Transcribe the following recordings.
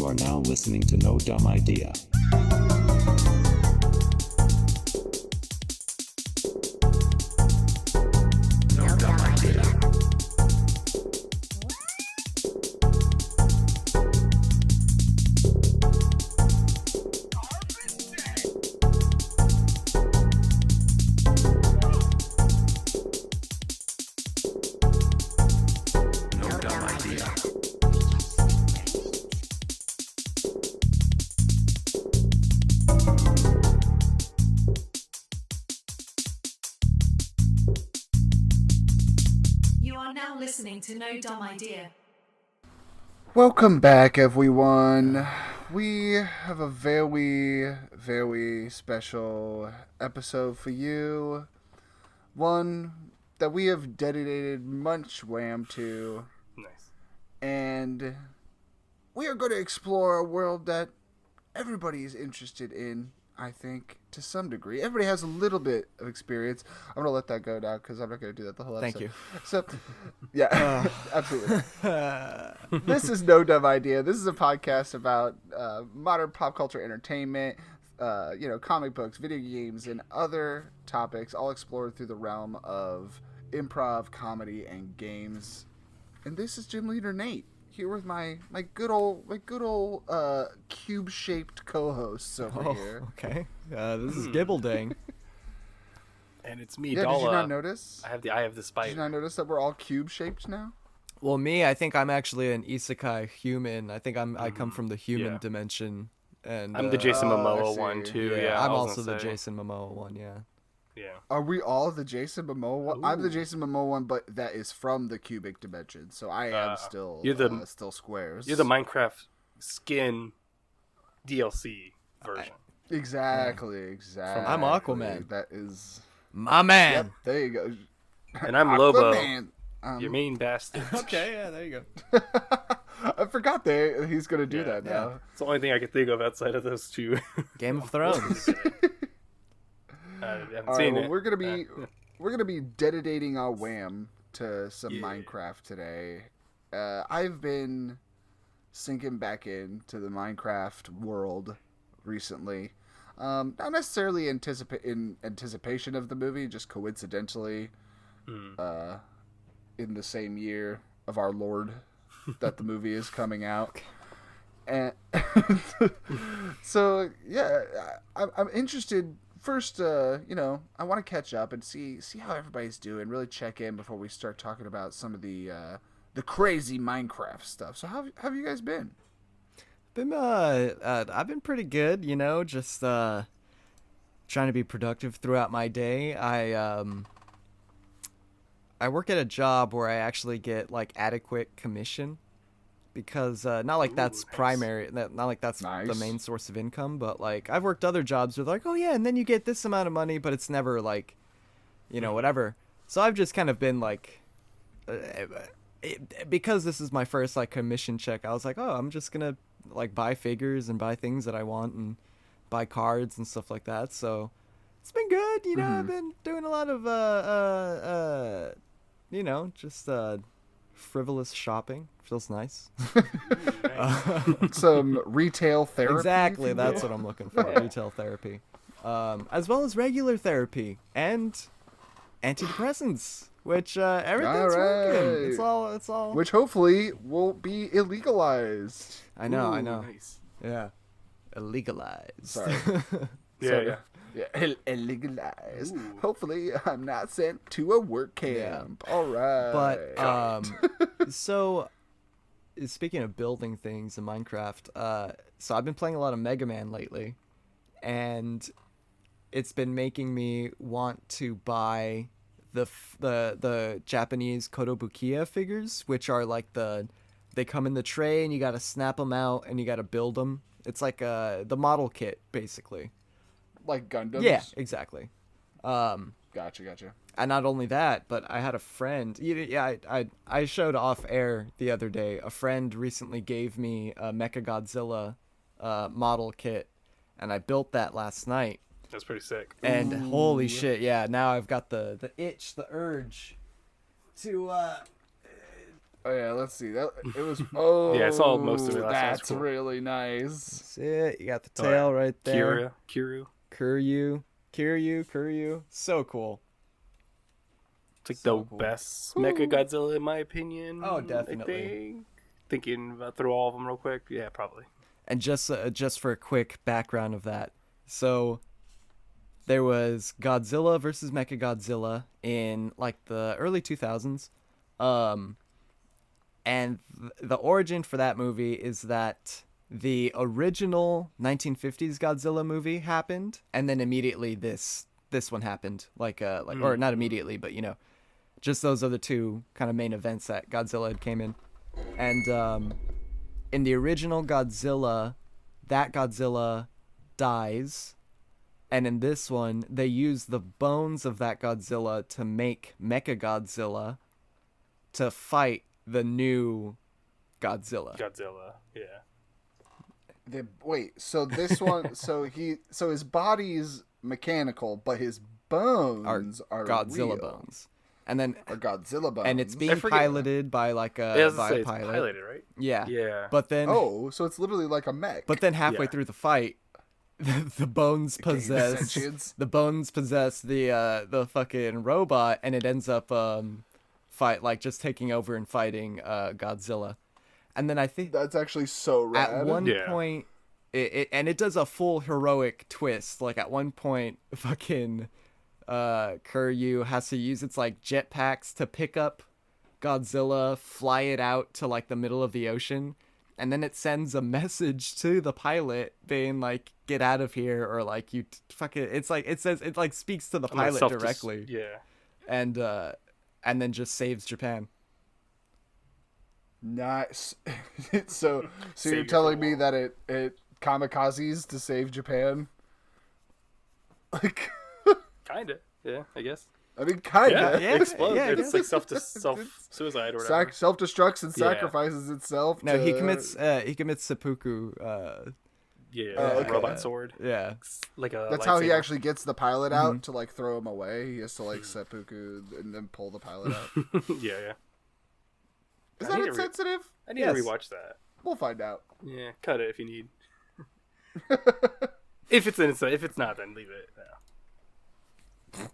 You are now listening to No Dumb Idea. No Dumb Idea. Listening to No Dumb Idea. Welcome back, everyone. We have a very, very special episode for you. One that we have dedicated much wham to. Nice. And we are going to explore a world that everybody is interested in, I think, to some degree. Everybody has a little bit of experience. I'm going to let that go now because I'm not going to do that the whole episode. Thank you. So, yeah, absolutely. This is No Dumb Idea. This is a podcast about modern pop culture entertainment, comic books, video games, and other topics, all explored through the realm of improv, comedy, and games. And this is Gymleader Nate, here with my good old cube-shaped co-hosts over here. Okay. This is Gibbledang. And it's me, Yeah, Dala. did you not notice? I have the spider. Did you not notice that we're all cube-shaped now? Well, me, I think I'm actually an isekai human. I think I come from the human Yeah. dimension. And I'm the Jason I Momoa see. one too. Yeah, Yeah, I'm I was also gonna the say. Jason Momoa one. Yeah. Yeah. Are we all the Jason Momoa one? I'm the Ooh. Jason Momoa one, but that is from the cubic dimension, so I am still you're the- still squares. You're the Minecraft skin DLC version. Exactly. I'm Aquaman. That is... My man. Yep, there you go. And I'm Lobo, Aquaman. your main bastard. Okay. Yeah. There you go. I forgot that he's going to do Yeah. that now. It's the only thing I could think of outside of those two. Game of Thrones. I haven't All right, seen well, it. we're gonna be dedicating our wham to some Yeah. Minecraft today. I've been sinking back into the Minecraft world recently. Not necessarily in anticipation of the movie, just coincidentally, in the same year of our Lord that the movie is coming out. And so yeah, I'm interested. First, I want to catch up and see how everybody's doing. Really check in before we start talking about some of the crazy Minecraft stuff. So how have you guys been? I've been pretty good. Just trying to be productive throughout my day. I work at a job where I actually get like adequate commission. Because not like that's nice. primary, not like that's Nice. the main source of income, but like I've worked other jobs where they're like, oh yeah, and then you get this amount of money, but it's never like, whatever. So I've just kind of been like, because this is my first like commission check, I was like, oh, I'm just gonna like buy figures and buy things that I want and buy cards and stuff like that. So it's been good, I've been doing a lot of just frivolous shopping. Feels nice. Some retail therapy. Exactly, if you that's will? what I'm looking for. Retail therapy, as well as regular therapy and antidepressants, which everything's working. It's all. Which hopefully will be illegalized. I know. Nice. Yeah, illegalized. Sorry. Yeah. Yeah, illegalized. Hopefully, I'm not sent to a work camp. All right. But so speaking of building things in Minecraft, so I've been playing a lot of Megaman lately, and it's been making me want to buy the Japanese Kotobukiya figures, which are like they come in the tray and you gotta snap them out and you gotta build them. It's like the model kit basically. Like Gundams? Yeah, exactly. Gotcha. And not only that, but I had a friend. I showed off air the other day. A friend recently gave me a Mechagodzilla model kit, and I built that last night. That's pretty sick. And holy shit, yeah! Now I've got the itch, the urge to Oh yeah, let's see. That it was. Oh, Yeah, I saw most of it last night. That's It's cool. really nice. That's it. You got the Oh, yeah. tail right there. Kiryu. Kiryu. So cool. It's like So the cool. best Mecha Godzilla in my opinion. Oh, I definitely. think. Thinking about through all of them real quick. Yeah, probably. And just for a quick background of that, so there was Godzilla versus Mechagodzilla in like the early 2000s, and the origin for that movie is that the original 1950s Godzilla movie happened, and then immediately this one happened, or not immediately, but just those are the two kind of main events that Godzilla had came in, and in the original Godzilla, that Godzilla dies, and in this one, they use the bones of that Godzilla to make Mechagodzilla to fight the new Godzilla. Yeah. Wait, so this one, so his body's mechanical, but his bones are Godzilla real. bones. And then Are Godzilla bones. and it's being forget- piloted by like Yeah, I was by gonna say, a it's pilot. piloted, right? Yeah. Yeah. But then Oh, so it's literally like a mech. But then halfway Yeah. through the fight, the bones gains possess sentience. the fucking robot, and it ends up just taking over and fighting Godzilla. And then I think That's actually so rad. at one Yeah. point, it does a full heroic twist. Like at one point, fucking Kiryu has to use its like jetpacks to pick up Godzilla, fly it out to like the middle of the ocean, and then it sends a message to the pilot being like, "Get out of here," or like "You fucking." It's like it says it like speaks to the I'm gonna pilot self-dis- directly, Yeah. and then just saves Japan. Nice. so Save you're your telling soul. me that it kamikazes to save Japan? Like, Kinda. Yeah, I guess. I mean, kind Yeah, of. yeah, it explodes. yeah, I It's guess. like self-suicide or whatever. Self-destructs and Yeah. sacrifices itself. No, to... he commits seppuku. Yeah, Oh, okay. robot sword. Yeah. Like a That's how he lightsaber. actually gets the pilot out to like throw him away. He has to like seppuku and then pull the pilot out. Yeah. Is I that need to insensitive? I need Yes. to rewatch that. We'll find out. Yeah, cut it if you need. If it's innocent, if it's not, then leave it. Yeah.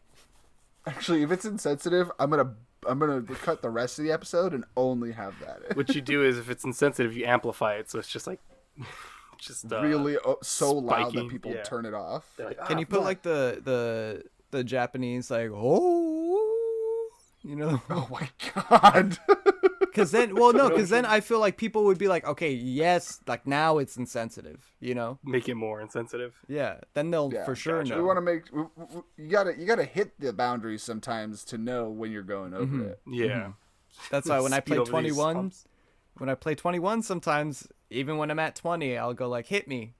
Actually, if it's insensitive, I'm gonna cut the rest of the episode and only have that. In. What you do is, if it's insensitive, you amplify it, so it's just like, Really so loud that spiking, people yeah. turn it off. They're like, Can you put like the Japanese like oh, Oh my god! Because then I feel like people would be like, okay, yes, like now it's insensitive, make it more insensitive? Yeah, then they'll Yeah, for sure gotcha. know. We want to make you gotta hit the boundaries sometimes to know when you're going over it. Yeah. That's why when I Speed play over these 21, humps. sometimes even when I'm at 20, I'll go like hit me,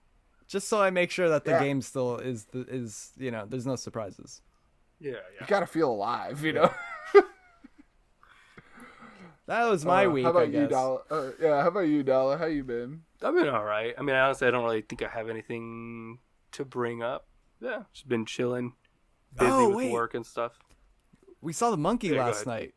just so I make sure that the Yeah. game still is there's no surprises. Yeah. You gotta feel alive, you know. That was my week, How about I guess. you, Dala? How about you, Dala? How you been? I've been all right. I mean, honestly, I don't really think I have anything to bring up. Yeah, just been chilling, busy Oh, with wait. work and stuff. We saw the monkey Yeah, go last ahead. night.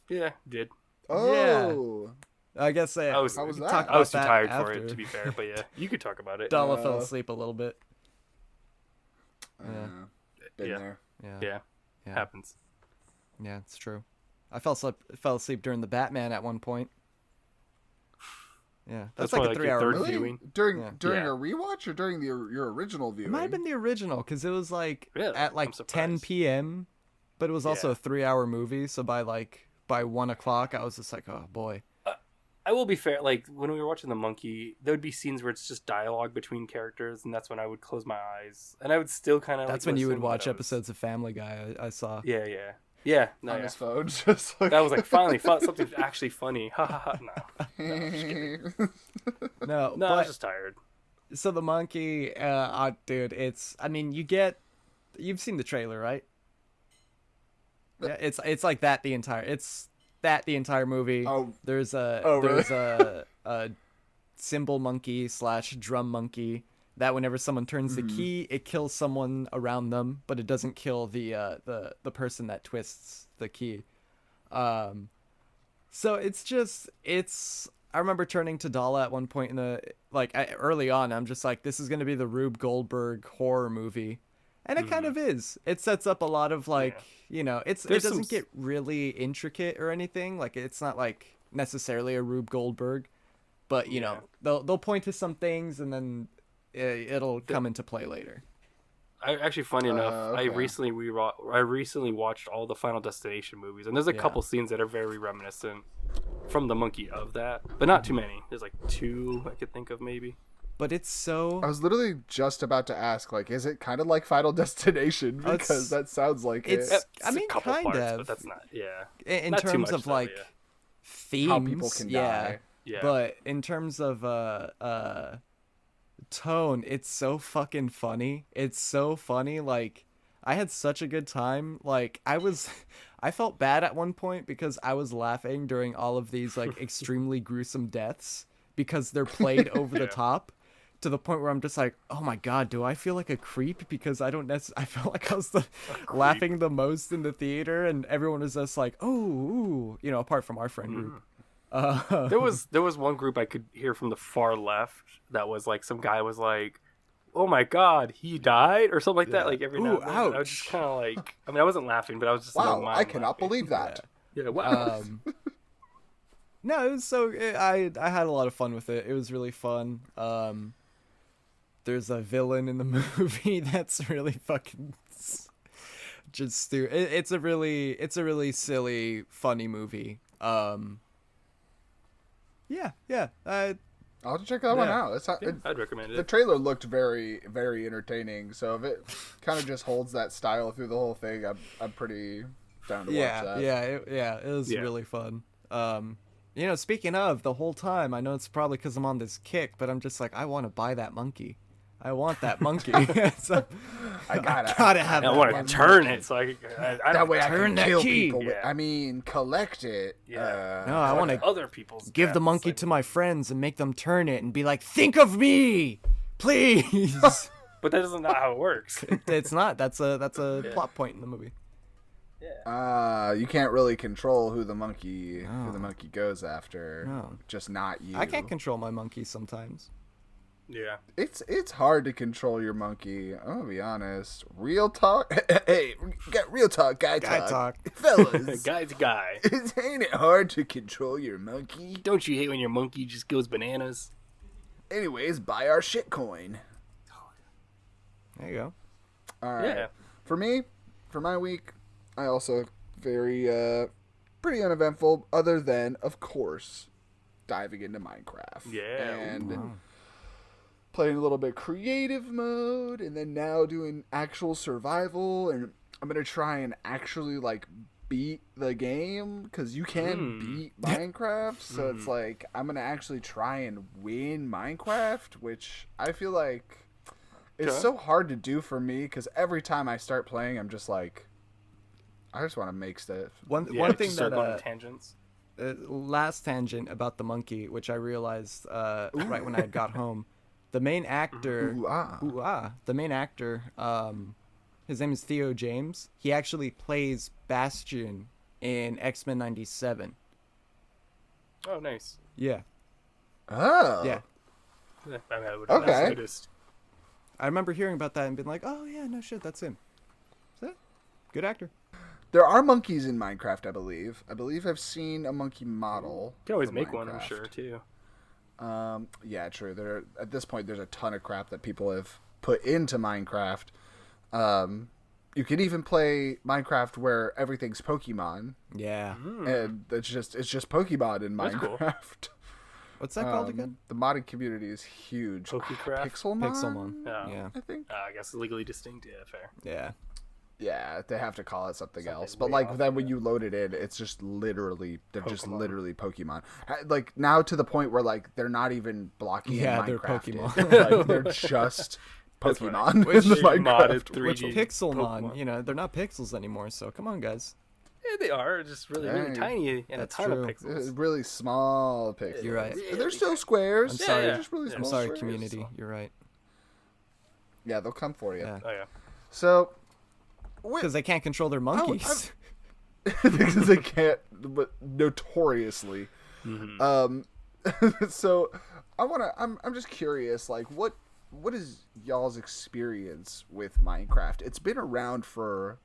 Yeah, did. Oh, I guess I was- How was we that? talk I was too about that tired after. for it, to be fair. But yeah, you could talk about it. Dala fell asleep a little bit. yeah. Been Yeah. there. Yeah. Yeah, happens. Yeah, it's true. I fell asleep during the Batman at one point. Yeah, that's like probably a like your 3-hour third movie. Really? viewing. During Yeah. during Yeah. a rewatch or during your original viewing? It might have been the original because it was like Really? at I'm like 10 surprised. p.m. But it was also Yeah. a 3-hour movie, so by 1 o'clock, I was just like, oh boy. I will be fair. Like when we were watching the monkey, there would be scenes where it's just dialogue between characters, and that's when I would close my eyes, and I would still kind of. That's when you would watch episodes of Family Guy. I saw. Yeah. No, on yeah. his phone, just like That was like finally something actually funny. Ha ha ha. No, No, no, I was but just tired. so the monkey, dude, it's. I mean, you've seen the trailer, right? Yeah, it's like that the entire movie. Oh. There's a really? there's a cymbal monkey / drum monkey that whenever someone turns the key, it kills someone around them, but it doesn't kill the person that twists the key. So I remember turning to Dala at one point in early on. I'm just like, this is going to be the Rube Goldberg horror movie. And it kind of is. It sets up a lot of it doesn't get really intricate or anything. Like, it's not like necessarily a Rube Goldberg, but you know, they'll point to some things and then it'll come into play later. Actually, funny enough, okay. I recently watched all the Final Destination movies, and there's a couple scenes that are very reminiscent from the monkey of that, but not too many. There's like 2 I could think of maybe. But it's so... I was literally just about to ask, like, is it kind of like Final Destination? Because that sounds like it. I mean, a couple kind parts, of. but that's not, In not too terms much, of, though, like, themes, how people can die. Yeah. But in terms of tone, it's so fucking funny. It's so funny. Like, I had such a good time. Like, I felt bad at one point because I was laughing during all of these like extremely gruesome deaths because they're played over the top, to the point where I'm just like, oh my god, do I feel like a creep because I felt like I was laughing the most in the theater, and everyone was just like, oh, ooh, you know, apart from our friend group. There was one group I could hear from the far left that was like, some guy was like, oh my god, he died, or something like that. Like every now and then. I was just kind of like, I mean, I wasn't laughing, but I was just wow, in my I mind cannot laughing. believe that. Yeah, wow. No, it was I had a lot of fun with it. It was really fun. There's a villain in the movie that's really fucking just stupid. It's a really silly, funny movie. Yeah. I'll have to check that one out. I'd recommend it. The trailer looked very, very entertaining. So if it kind of just holds that style through the whole thing, I'm pretty down to watch that. It was really fun. You know, speaking of, the whole time, I know it's probably because I'm on this kick, but I'm just like, I want to buy that monkey. I want that monkey. So, I gotta have I that want monkey. to turn it so I that way I turn can that kill key. people. Yeah. I mean, collect it. Yeah. No, I want to other people's give the deaths, monkey like- to my friends and make them turn it and be like, think of me, please. But that isn't not how it works. It's not. That's a plot point in the movie. You can't really control who the monkey goes after. No. Just not you. I can't control my monkey sometimes. Yeah. It's hard to control your monkey. I'm gonna be honest. Real talk. Hey, get real talk. Guy talk. Fellas. Guy's a guy. Ain't it hard to control your monkey? Don't you hate when your monkey just goes bananas? Anyways, buy our shitcoin. There you go. All right. Yeah. For me, for my week, I also very pretty uneventful. Other than, of course, diving into Minecraft. Yeah. And playing a little bit creative mode, and then now doing actual survival. And I'm gonna try and actually like beat the game, because you can beat Minecraft. So it's like I'm gonna actually try and win Minecraft, which I feel like it's so hard to do for me, because every time I start playing, I'm just like, I just want to make stuff. One thing start going on that tangents. last tangent about the monkey, which I realized right when I got home. The main actor, the main actor, his name is Theo James. He actually plays Bastion in X-Men 97. Oh, nice. Yeah. Oh. Yeah. Yeah, I mean, I would Okay. have noticed. I remember hearing about that and being like, oh, yeah, no shit, that's him. So, good actor. There are monkeys in Minecraft, I believe. I believe I've seen a monkey model. You can always for make one, I'm Minecraft. sure, too. Yeah, true. At this point, there's a ton of crap that people have put into Minecraft. You can even play Minecraft where everything's Pokemon, Yeah. and it's just Pokemon in That's cool. Minecraft. What's that called again? The modding community is huge. Pokecraft? Pixelmon? Pixelmon. Yeah. I think. I guess legally distinct. Yeah, fair. Yeah. Yeah, they have to call it something else. Something But way like off then of when it. you load it in, it's just literally just Pokemon. literally Pokemon. Like now to the point where like they're not even blocking. Yeah, in they're Minecraft Pokemon. like, they're just That's funny. Pokemon in the Which modded Minecraft. 3D Which Pixelmon, Pokemon. you know, they're not pixels anymore, so come on, guys. Yeah, they are just really, really Hey, tiny and that's a ton true. of pixels. Really small pixels. You're right. They're still squares. I'm sorry. They're just really I'm small I'm sorry, squares. community. You're right. Yeah, they'll come for you. Yeah. Oh, yeah. So, Because they can't control their monkeys. because they can't, but notoriously. So I'm just curious, like, what is y'all's experience with Minecraft? It's been around for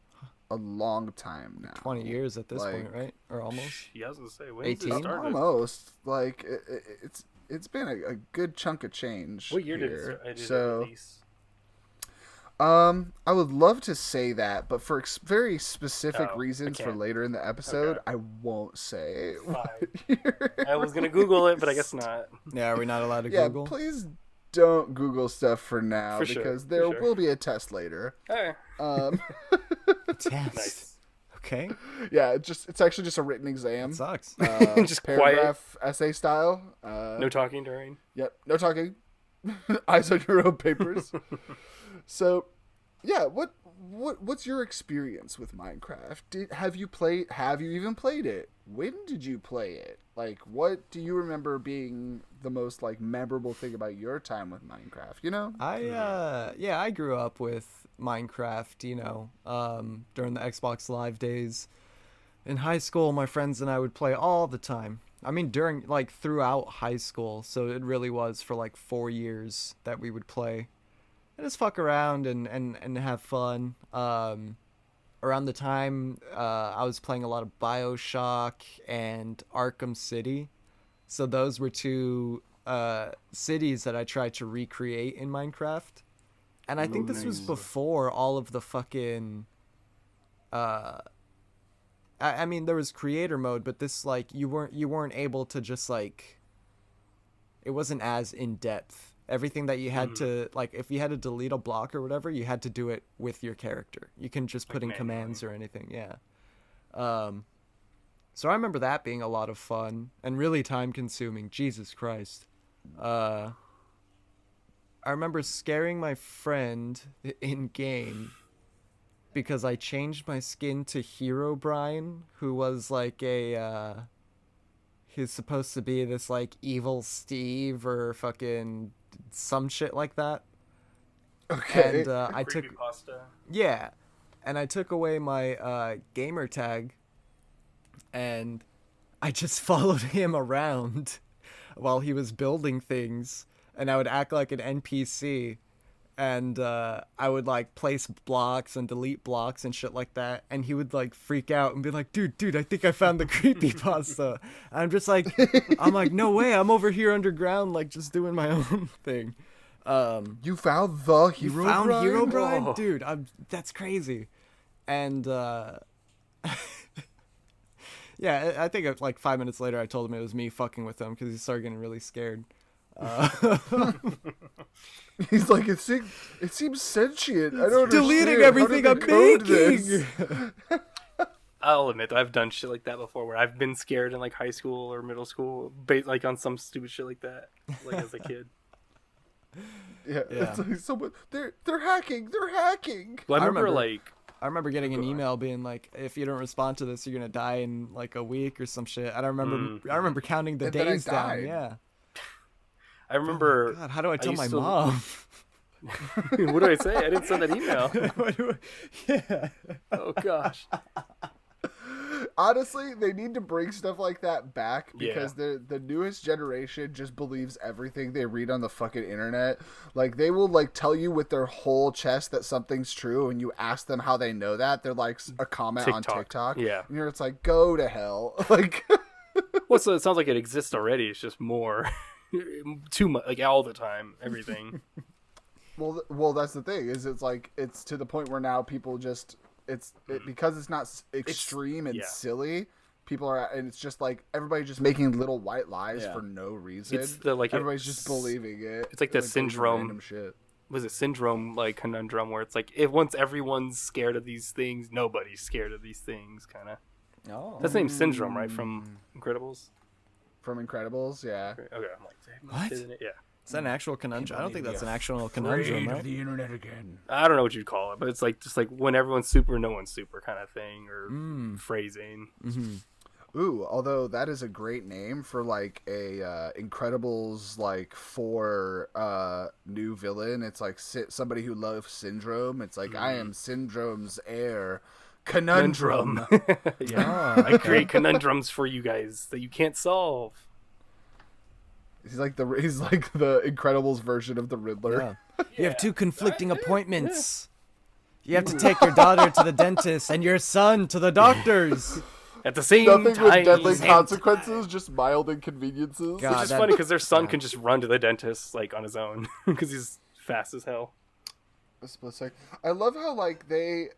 a long time now. 20 years at this point, right? Or almost? Yeah, I was gonna say, when did 18? it start? Almost. Like, it's been a good chunk of change. What year did it start? Release? I would love to say that, but for very specific reasons for later in the episode, I won't say. I was gonna Google it, but I guess not. Yeah, are we not allowed to Google? Yeah, please don't Google stuff for now, because there will be a test later. Hey. Test. Nice. Okay. Yeah, it's actually just a written exam. It sucks. Just paragraph essay style. No talking during. Yep, no talking. Eyes on your own papers. So, yeah, what's your experience with Minecraft? Have you even played it? When did you play it? Like, what do you remember being the most, like, memorable thing about your time with Minecraft, you know? I grew up with Minecraft, during the Xbox Live days. In high school, my friends and I would play all the time. I mean, throughout high school, so it really was for, 4 years that we would play. And just fuck around and have fun. Around the time I was playing a lot of BioShock and Arkham City. So those were two cities that I tried to recreate in Minecraft. And I think this was before all of the fucking... I mean, there was creator mode, but this, you weren't able to just, it wasn't as in-depth. Everything that you had to, if you had to delete a block or whatever, you had to do it with your character. You can just put in commands or anything, yeah. So I remember that being a lot of fun and really time-consuming. Jesus Christ. I remember scaring my friend in-game because I changed my skin to Herobrine, who was, he's supposed to be this, evil Steve or fucking... some shit like that. Okay. And I took away my gamer tag, and I just followed him around while he was building things, and I would act like an NPC, and I would place blocks and delete blocks and shit like that, and he would freak out and be like, dude, I think I found the creepypasta. I'm just I'm like, no way, I'm over here underground, just doing my own thing. You found the hero? You found Herobrine? Herobrine? Dude, that's crazy. And yeah, I think 5 minutes later I told him it was me fucking with him because he started getting really scared. He's like, it seems sentient. I don't deleting everything I'm making. I'll admit that I've done shit like that before, where I've been scared in high school or middle school, on some stupid shit like that, as a kid. Yeah. It's someone they're hacking. They're hacking. Well, I remember getting an email being if you don't respond to this, you're gonna die in a week or some shit. And I remember counting the days down. Yeah. I remember. Oh God, how do I tell my mom? What do I say? I didn't send that email. Yeah. Oh gosh. Honestly, they need to bring stuff like that back because the newest generation just believes everything they read on the fucking internet. They will tell you with their whole chest that something's true, and you ask them how they know that. They're a comment on TikTok. Yeah. And it's go to hell. Well, so it sounds like it exists already. It's just more too much, all the time, everything. Well, that's the thing. Is it's to the point where now people just because it's not extreme and silly. People are, and it's just everybody just making little white lies for no reason. It's the everybody's just believing it. It's the syndrome. Shit. Was it syndrome conundrum where it's if once everyone's scared of these things, nobody's scared of these things, kind of. Oh. That's the name Syndrome, right? From Incredibles. From Incredibles, yeah. Okay, I'm what? isn't it? Yeah. Is that an actual conundrum? I don't think that's an actual conundrum, right? The internet again. I don't know what you'd call it, but it's just when everyone's super, no one's super kind of thing, or phrasing. Mm-hmm. Ooh, although that is a great name for a Incredibles for new villain. It's somebody who loves Syndrome. It's I am Syndrome's heir. conundrum. Yeah, I create conundrums for you guys that you can't solve. He's like the Incredibles version of the Riddler. Yeah. You have two conflicting appointments. You have to take your daughter to the dentist and your son to the doctor's. At the same Nothing time. with deadly consequences, just mild inconveniences. God. Which is funny because their son can just run to the dentist like on his own because he's fast as hell. A split second. I love how like they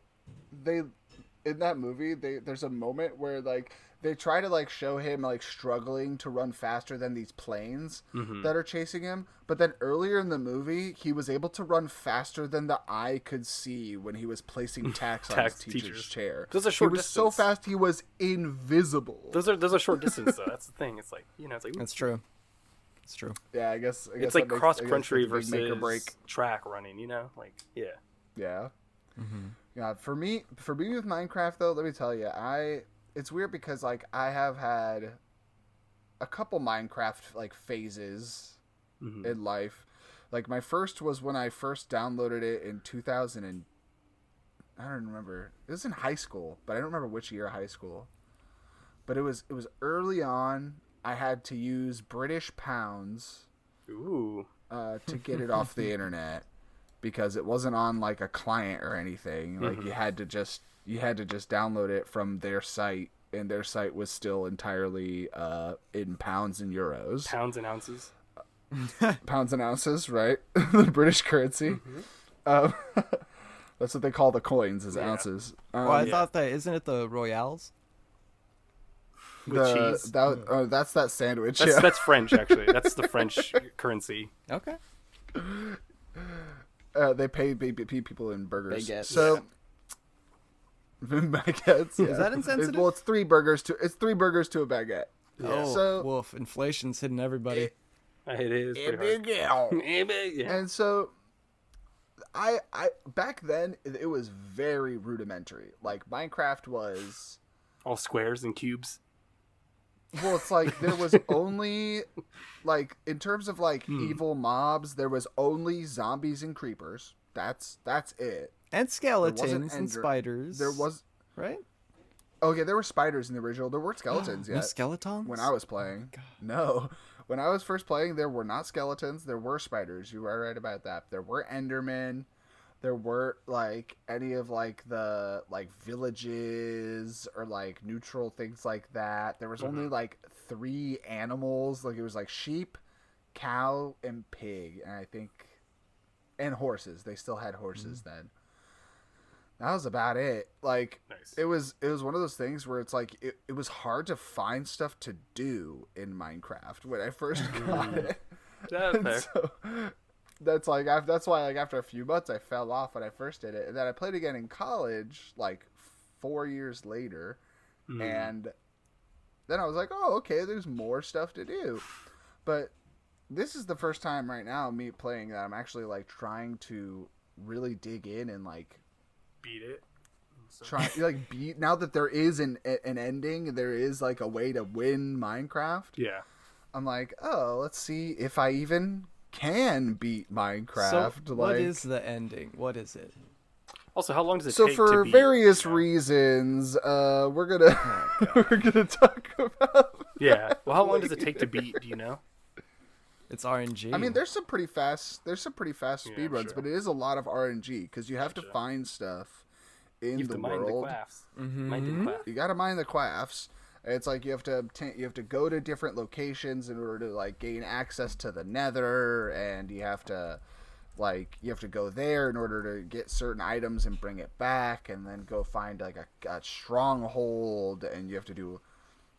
in that movie there's a moment where like they try to like show him like struggling to run faster than these planes that are chasing him, but then earlier in the movie he was able to run faster than the eye could see when he was placing tacks on his teacher's chair. Those are short he was distance. so fast he was invisible. Those are short distance though. That's the thing. It's like it's like That's true. It's true. Yeah, I guess it's like cross I guess country that's a big versus make or break. track running. Like yeah. Yeah. Yeah. For me with Minecraft though, let me tell you, it's weird because like I have had a couple Minecraft like phases in life. Like my first was when I first downloaded it in 2000 and I don't remember. It was in high school, but I don't remember which year of high school. But it was early on. I had to use British pounds Ooh. to get it off the internet because it wasn't on like a client or anything. Like you had to just download it from their site, and their site was still entirely in pounds and euros. Pounds and ounces. Pounds and ounces, right? The British currency. That's what they call the coins, is ounces. Well, I thought that isn't it the Royales? With cheese. That's that sandwich. That's French actually. That's the French currency. Okay. They pay people in burgers. Baguettes. So baguettes. Is that insensitive? Well, it's three burgers to a baguette. Oh, So woof! Inflation's hitting everybody. It is pretty hard. Yeah. And so I back then it was very rudimentary. Like Minecraft was All squares and cubes. well, it's like there was only like in terms of like evil mobs, there was only zombies and creepers. That's it. And skeletons and Ender. spiders. There was right? okay, there were spiders in the original. There weren't skeletons No yet. skeletons? When I was playing. No. When I was first playing, there were not skeletons. There were spiders. You were right about that. There were endermen. There weren't, like, any of, like, the, like, villages or, like, neutral things like that. There was only, like, 3 animals. Like, it was, like, sheep, cow, and pig. And I think... And horses. They still had horses then. That was about it. Like, Nice. it was one of those things where it's like it was hard to find stuff to do in Minecraft when I first got it. That's And fair. so that's why like after a few months I fell off when I first did it, and then I played again in college like 4 years later, and then I was like, oh okay, there's more stuff to do, but this is the first time right now me playing that I'm actually like trying to really dig in and like. Beat it. Try like beat now that there is an ending, there is like a way to win Minecraft. Yeah. I'm like, oh, let's see if I even can beat Minecraft. So, like, what is the ending? What is it? Also, how long does it so take for to beat, various you know? reasons, we're gonna talk about. Yeah. Well, how long does it take to beat? Do you know? It's RNG. I mean, there's some pretty fast speed runs, sure. but it is a lot of RNG because you have to find stuff in You have the to mine world. the quaffs. Mine the quaff. You gotta mine the quaffs. It's like you have to go to different locations in order to like gain access to the Nether, and you have to go there in order to get certain items and bring it back, and then go find like a stronghold, and you have to do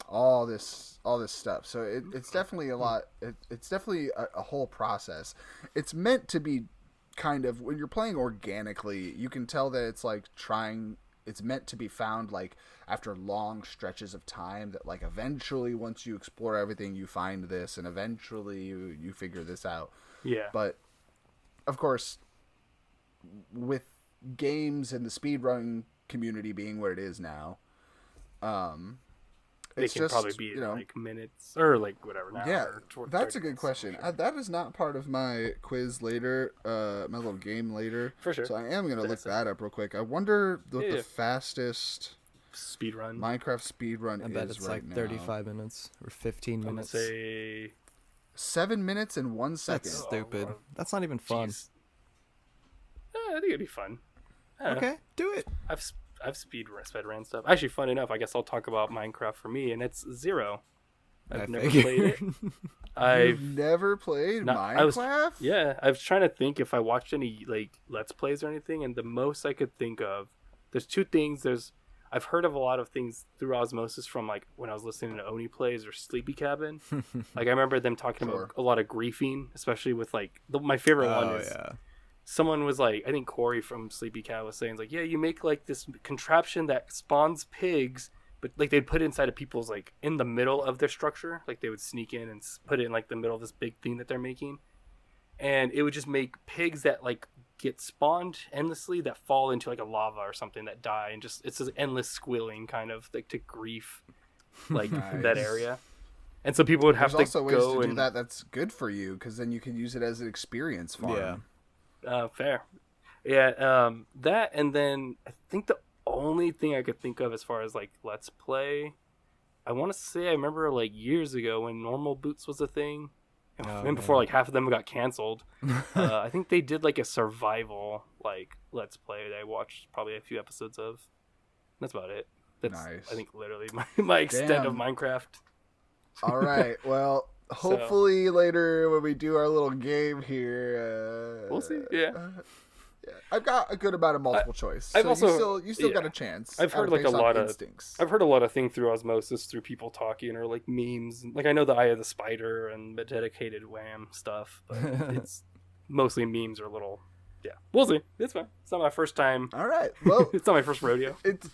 all this stuff. So it's definitely a lot. It's definitely a whole process. It's meant to be kind of, when you're playing organically, you can tell that it's like it's meant to be found like after long stretches of time, that like eventually once you explore everything you find this, and eventually you figure this out. Yeah. But of course, with games and the speedrun community being where it is now, they It's can just, probably be you know, like minutes or like whatever. An yeah, hour, that's 30 a good minutes, question. sure. That is not part of my quiz later, my little game later. For sure. So I am gonna look That's it. that up real quick. I wonder what Yeah. the fastest Speed run. Minecraft speedrun I bet is it's right like now. 35 minutes or 15 I'm gonna minutes. say 7 minutes and 1 second. That's stupid. That's not even fun. Jeez. I think it'd be fun. I don't know. Okay, do it. I've sped ran stuff. Actually, fun enough, I guess I'll talk about Minecraft for me, and it's 0. I've I never figured. played it. You've I've never played Minecraft? yeah. I was trying to think if I watched any like Let's Plays or anything, and the most I could think of, there's two things. I've heard of a lot of things through osmosis from like when I was listening to Oni Plays or Sleepy Cabin. Like I remember them talking Sure. about a lot of griefing, especially with like my favorite one Oh is. yeah. Someone was like, I think Corey from Sleepy Cat was saying, like, yeah, you make like this contraption that spawns pigs, but like they'd put it inside of people's like in the middle of their structure, like they would sneak in and put it in like the middle of this big thing that they're making, and it would just make pigs that like get spawned endlessly that fall into like a lava or something that die, and just it's this endless squealing kind of like to grief, like that Nice. area, and so people would have There's to also ways go to do and that that's good for you, because then you can use it as an experience farm. Yeah. Fair. Yeah, that, and then I think the only thing I could think of as far as like Let's Play, I want to say I remember like years ago when normal boots was a thing, and before like half of them got canceled. I think they did like a survival like Let's Play that I watched probably a few episodes of. That's about it. That's Nice. I think literally my extent of Damn. Minecraft. All right. Well, hopefully later when we do our little game here, We'll see. Yeah. I've got a good amount of multiple choice. I've So also- you still got yeah. a chance. I've heard like a based on lot of instincts. I've heard a lot of things through osmosis through people talking or like memes. Like I know the Eye of the Spider and the dedicated Wham stuff, but it's mostly memes or little. Yeah, we'll see. It's fine. It's not my first time. All right. Well, It's not my first rodeo. it's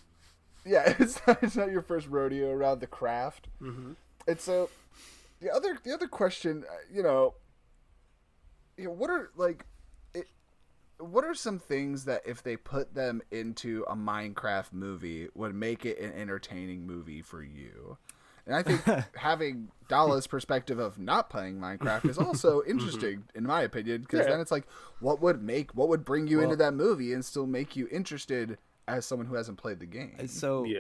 not your first rodeo around the craft. Mm-hmm. And so the other question, what are some things that if they put them into a Minecraft movie would make it an entertaining movie for you? And I think having Dala's perspective of not playing Minecraft is also interesting, in my opinion, because then it's like, what would bring you into that movie and still make you interested as someone who hasn't played the game? So Yeah.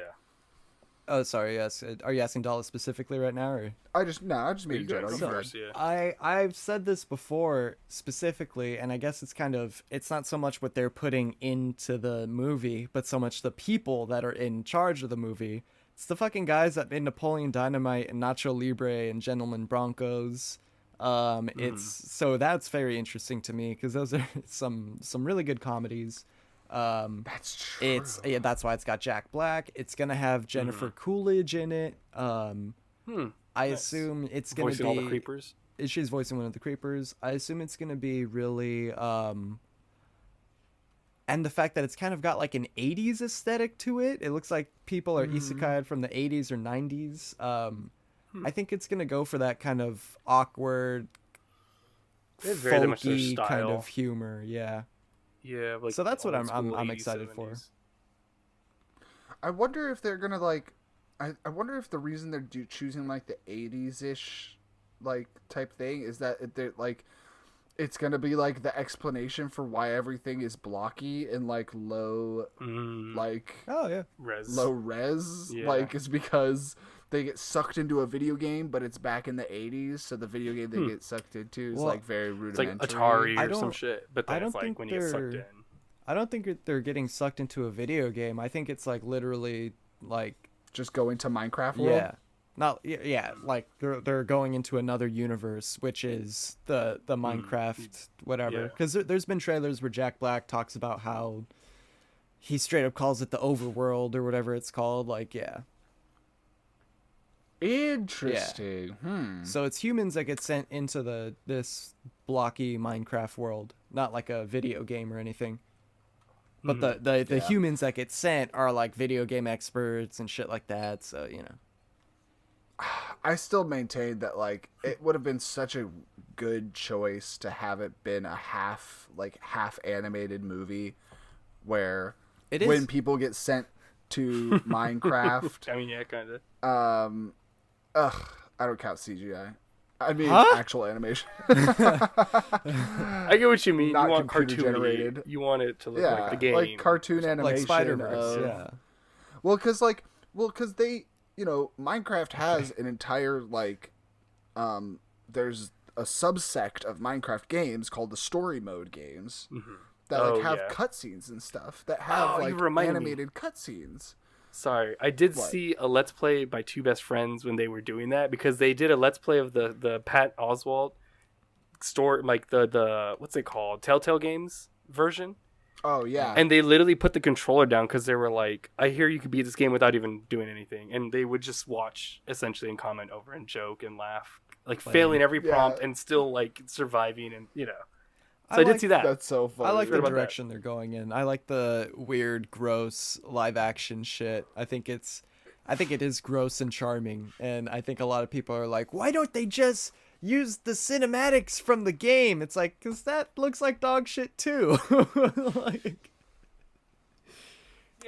Oh, sorry. Yes. Are you asking Dala specifically right now, or? I just mean in general. Go You first, go. yeah. I've said this before specifically, and I guess it's not so much what they're putting into the movie, but so much the people that are in charge of the movie. It's the fucking guys that made Napoleon Dynamite and Nacho Libre and Gentleman Broncos. It's so that's very interesting to me because those are some really good comedies. That's true. That's why it's got Jack Black. It's gonna have Jennifer Coolidge in it. I assume it's gonna Voicing be all the creepers. She's voicing one of the creepers. I assume it's gonna be really and the fact that it's kind of got like an 80s aesthetic to it. It looks like people are isekai from the 80s or 90s. I think it's gonna go for that kind of awkward, They have very much their folky kind style. of humor. Yeah. Yeah, like So that's what old I'm school excited 80s, for. 70s. I wonder if they're gonna like. I wonder if the reason they're choosing like the 80s ish like type thing is that they're like it's gonna be like the explanation for why everything is blocky and like low like Oh yeah. Res. low res Yeah. like it's because they get sucked into a video game but it's back in the 80s, so the video game they get sucked into is Well, like very It's like rudimentary. Atari I or some don't- shit. But I then don't it's like think when you get sucked they're- in. I don't think they're getting sucked into a video game. I think it's like literally like Just going to Minecraft world. yeah. Not yeah, like they're going into another universe, which is the Minecraft whatever. Yeah. Because there's been trailers where Jack Black talks about how he straight up calls it the overworld or whatever it's called. Like yeah, Interesting. so it's humans that get sent into this blocky Minecraft world, not like a video game or anything. But the humans that get sent are like video game experts and shit like that. So you know. I still maintain that like it would have been such a good choice to have it been a half animated movie where It is. when people get sent to Minecraft. I mean, yeah, kind of. I don't count CGI. I mean, Huh? actual animation. I get what you mean. Not You want computer cartoon generated. You want it to look Yeah, like the game. like cartoon animation. Like Spider-Verse, of- yeah. Well, because they, Minecraft has an entire there's a subsect of Minecraft games called the story mode games that have cutscenes and stuff that have you reminded me. animated cutscenes. Sorry, I did What? see a Let's Play by two best friends when they were doing that, because they did a Let's Play of the Pat Oswalt story, like the what's it called, Telltale Games version. Oh yeah, And they literally put the controller down because they were like, I hear you could beat this game without even doing anything. And they would just watch, essentially, and comment over and joke and laugh. Like, failing every prompt and still, like, surviving and, So I did see that. that's so funny. I like the about that. direction they're going in. I like the weird, gross live action shit. I think it is gross and charming, and I think a lot of people are like, why don't they just use the cinematics from the game? It's like, because that looks like dog shit too. Like,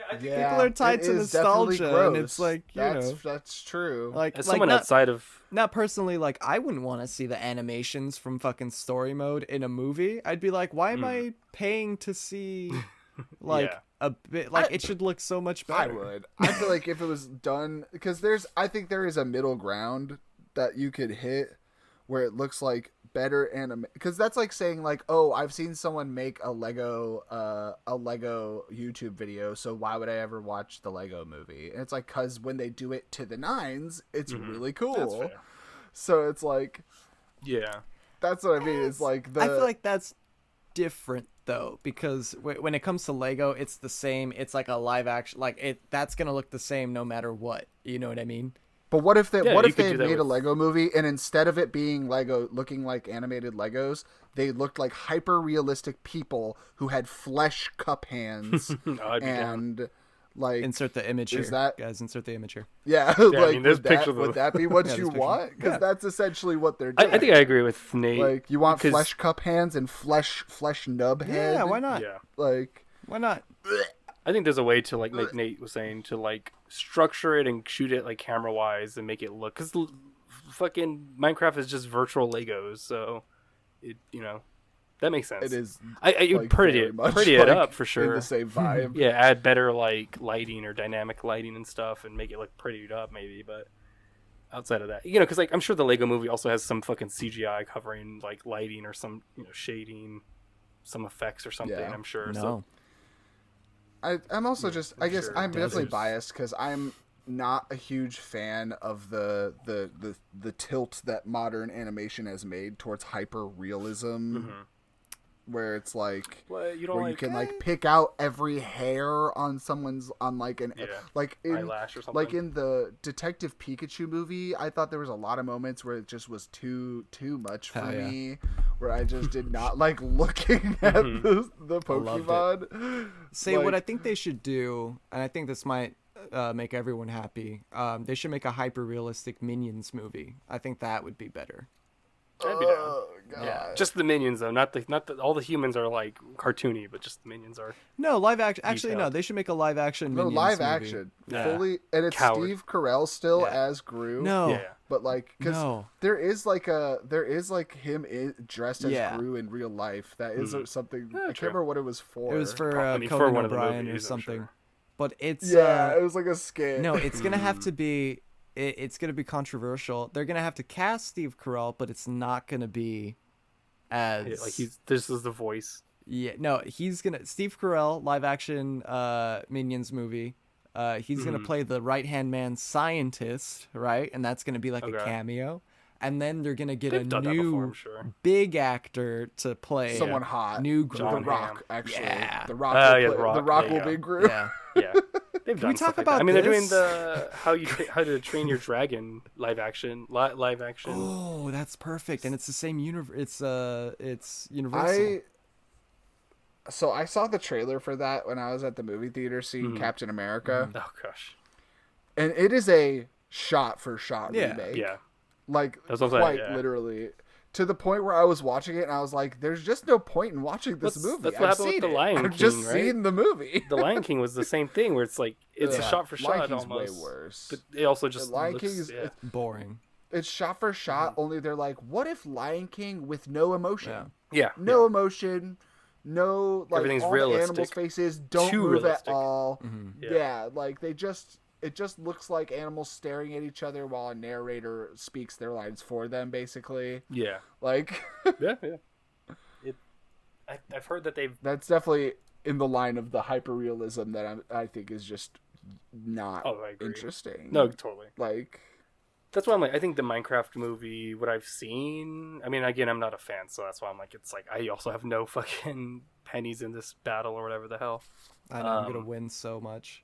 I think people are tied to nostalgia, and it's like, that's true. like, as like someone not, outside of... not personally, like, I wouldn't want to see the animations from fucking story mode in a movie. I'd be like, why am I paying to see, like, a bit, like, it should look so much I better. would. I feel like if it was done, because I think there is a middle ground that you could hit where it looks like better anime, because that's like saying like, oh, I've seen someone make a Lego YouTube video, so why would I ever watch the Lego movie? And it's like, because when they do it to the nines, it's really cool. That's fair. So it's like, Yeah. that's what I mean. It's like I feel like that's different though, because when it comes to Lego, it's the same. It's like a live action, like that's gonna look the same no matter what. You know what I mean? But what if they Yeah, what you if could they do had that made a with- Lego movie, and instead of it being Lego looking like animated Legos, they looked like hyper realistic people who had flesh cup hands I'd be down. and like Insert the image Is here, that- guys. Insert the image here. yeah, I like mean, there's would, that, pictures of would them. that be what Yeah, you there's pictures. want? Because Yeah. that's essentially what they're doing. I think I agree with Nate. like you want 'cause- flesh cup hands and flesh nub head. Yeah, why not? Yeah. Like Why not? I think there's a way to, like Nate was saying, to like structure it and shoot it like camera wise and make it look, because fucking Minecraft is just virtual Legos, so it that makes sense. it is. You like, pretty very much, it like, up for in sure. the same vibe. Yeah, add better like lighting or dynamic lighting and stuff, and make it look prettied up maybe. But outside of that, because like I'm sure the Lego Movie also has some fucking CGI covering like lighting or some shading, some effects or something. Yeah. I'm sure. No. So I'm also just. I guess sure I'm it definitely does. biased because I'm not a huge fan of the tilt that modern animation has made towards hyper realism, where it's like Well, you don't where you like can like pick out every hair on someone's like an Yeah. like in eyelash or something. like in the Detective Pikachu movie. I thought there was a lot of moments where it just was too much for Hell yeah. me, where I just did not like looking at the loved it. Pokemon. See, what Like- I think they should do, and I think this might make everyone happy. They should make a hyper realistic Minions movie. I think that would be better. I'd be down. Oh, God. Yeah. Just the minions though, not the all the humans are like cartoony, but just the minions are. No, live action. Actually, no, Detailed. they should make a live action. No, Minions live movie. action, Yeah. fully, and it's Coward. Steve Carell still Yeah. as Gru. No, Yeah. but like, because No. there is like him dressed as Yeah. Gru in real life. That is something. I can't true. remember what it was for. it was for I mean, for Conan one of the O'Brien or movies, I'm something. sure. But it's yeah, it was like a skit. no, it's gonna have to be. It's gonna be controversial. They're gonna have to cast Steve Carell, but it's not gonna be as Yeah, like this is the voice. Yeah, no, he's gonna Steve Carell live action Minions movie. He's gonna play the right hand man scientist, right? And that's gonna be like a Okay. cameo. And then they're gonna get They've a done that before, new I'm sure. big actor to play Someone hot. new The Gru. John Rock, Hamm. actually. Yeah. The Rock. Oh, will yeah, play- The Rock. The Rock There will you be go. Gru. Yeah. Yeah, they've done we talk stuff like that. I about mean, they're doing this? the how to train your dragon live action. Oh, that's perfect. And it's the same universe. It's Universal. So I saw the trailer for that when I was at the movie theater seeing Captain America, Oh gosh. and it is a shot for shot Yeah. remake. Yeah. Like That's what I'm saying, quite yeah. literally, to the point where I was watching it and I was like, "There's just no point in watching this movie." That's what happened with The Lion King, I've just right? seen the movie. The Lion King was the same thing, where it's like it's a shot for Lion shot King's almost. way worse. But it also just The Lion looks, King is yeah. Boring. it's shot for shot. Only they're like, what if Lion King with no emotion? Yeah. No emotion, no like Everything's all realistic. the animals' faces don't Too move realistic. at all. Mm-hmm. Yeah, like it just looks like animals staring at each other while a narrator speaks their lines for them, basically. Yeah. Like Yeah. I've heard that they've. that's definitely in the line of the hyperrealism that I think is just not Oh, I agree. interesting. No, totally. Like That's why I'm like, I think the Minecraft movie, what I've seen, I mean, again, I'm not a fan, so that's why I'm like, it's like, I also have no fucking pennies in this battle or whatever the hell. I know I'm gonna win so much.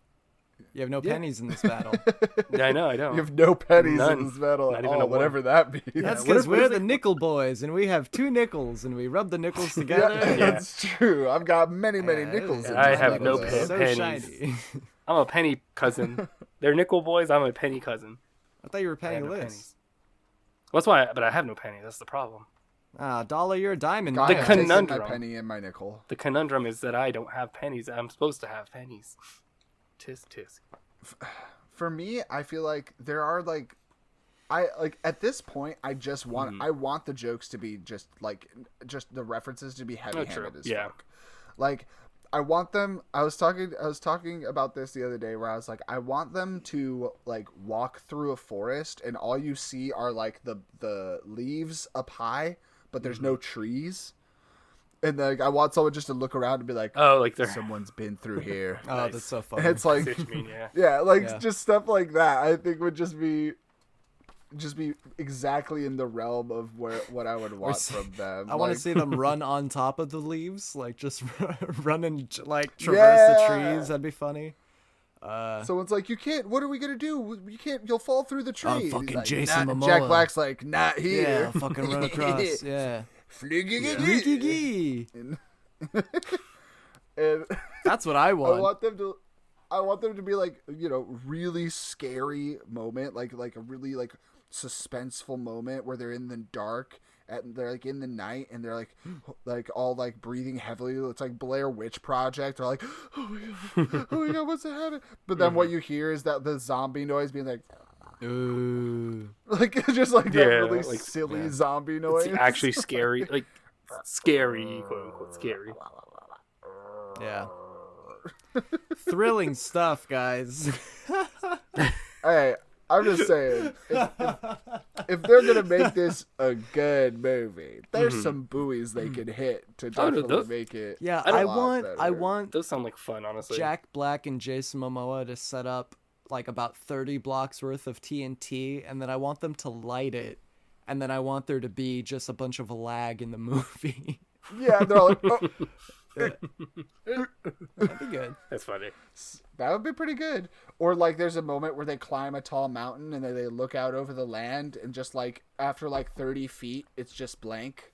You have no pennies in this battle. Yeah, I know, I don't. you have no pennies None. in this battle Not at even all, a one. whatever that means. That's what because if- we're the nickel boys, and we have 2 nickels, and we rub the nickels together. Yeah, that's true. I've got many nickels. it's in I my have no medal, pen- though. so pennies. shiny. I'm a penny cousin. They're nickel boys, I'm a penny cousin. I thought you were I have no penniless. pennies. Well, that's why, but I have no pennies, that's the problem. Ah, Dollar, you're a diamond. God, man. I've taken conundrum. my penny and my nickel. The conundrum is that I don't have pennies. I'm supposed to have pennies. Tisk. For me, I feel like there are I at this point I just want I want the jokes to be just the references to be heavy-handed as Yeah. fuck. Like I want them. I was talking about this the other day where I was like, I want them to like walk through a forest and all you see are like the leaves up high, but there's no trees. And like I want someone just to look around and be like, Oh, like they're. someone's been through here. Oh, Nice. that's so And funny. it's like, See what you mean, yeah. yeah, like Yeah. just stuff like that. I think would just be exactly in the realm of what I would want from them. I want to Like, see them run on top of the leaves, like just run and like traverse the Yeah. trees. That'd be funny. someone's like, you can't. What are we gonna do? You can't. You'll fall through the tree. I'm He's fucking like, Jason "Not-" Jack Momoa. Black's like, not here. Yeah, fucking run across. Yeah. Fliggy-giggy. Gee. And That's what I I want. want them to be like, you know, really scary moment, like a really like suspenseful moment where they're in the dark and they're like in the night and they're like all like breathing heavily. It's like Blair Witch Project. They're like, oh my god, what's happening? But then what you hear is that the zombie noise being like, Ooh. like just like that Yeah, really like- silly zombie noise. It's actually scary. Like, scary, quote unquote, scary. Yeah. Thrilling stuff, guys. Hey, I'm just saying, if they're gonna make this a good movie, there's some buoys they can hit to definitely those- make it. Yeah, a I lot better. want Those sound like fun, honestly. Jack Black and Jason Momoa to set up like about 30 blocks worth of TNT, and then I want them to light it, and then I want there to be just a bunch of lag in the movie. Yeah, they're all like, oh, That'd be good. That's funny. that would be pretty good. Or like, there's a moment where they climb a tall mountain and then they look out over the land, and just like after like 30 feet, it's just blank.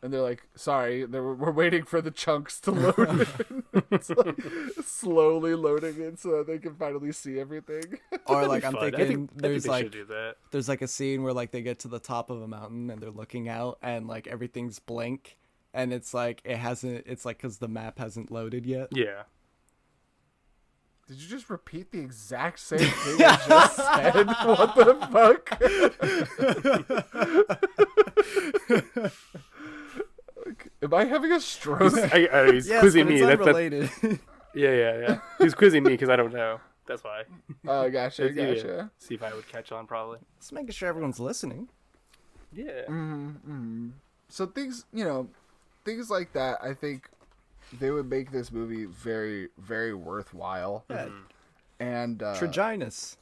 And they're like, sorry, we're waiting for the chunks to load in. It's like slowly loading in so that they can finally see everything. Or like I'm Fun. thinking I think there's they like should do that. there's like a scene where like they get to the top of a mountain and they're looking out and like everything's blank and it's like it's like because the map hasn't loaded yet. Yeah. Did you just repeat the exact same thing I just said? What the fuck? Am I having a stroke? He's Yes, quizzing but me. it's That's unrelated. yeah. He's quizzing me because I don't know. That's why. Oh, gotcha. Yeah. See if I would catch on, probably. Just making sure everyone's listening. Yeah. So things like that, I think they would make this movie very, very worthwhile. Yeah. And Traginus.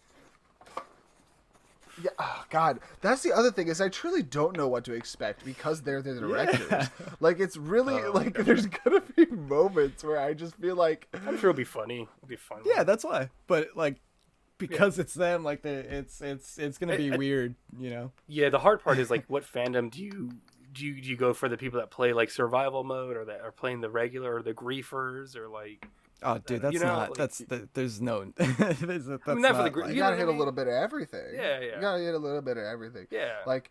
yeah, oh, God, that's the other thing is I truly don't know what to expect because they're the directors. Like it's really there's gonna be moments where I just feel like I'm sure it'll be funny. It'll be fun. Yeah, that's why. But like because it's them, like it's gonna be weird, you know. Yeah, the hard part is like, what fandom do you go for? The people that play like survival mode, or that are playing the regular, or the griefers, or like? Oh, dude, that's You know, not. like- there's no. that's not for not the gr- you You know gotta what hit I a mean? little bit of everything. Yeah. You gotta hit a little bit of everything. Yeah. Like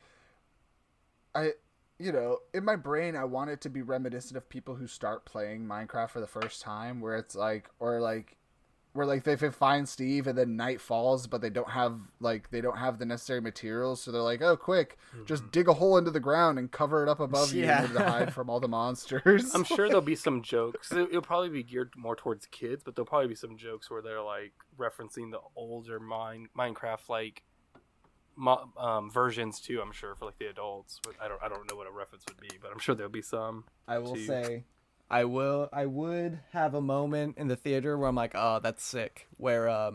you know, in my brain, I want it to be reminiscent of people who start playing Minecraft for the first time, where it's like, or like, where like they find Steve and then night falls, but they don't have the necessary materials, so they're like, oh, quick, just dig a hole into the ground and cover it up above you in order to hide from all the monsters. I'm sure there'll be some jokes. It'll probably be geared more towards kids, but there'll probably be some jokes where they're like referencing the older Minecraft like versions too. I'm sure for like the adults. But I don't know what a reference would be, but I'm sure there'll be some. I will say, I would have a moment in the theater where I'm like, oh, that's sick. Where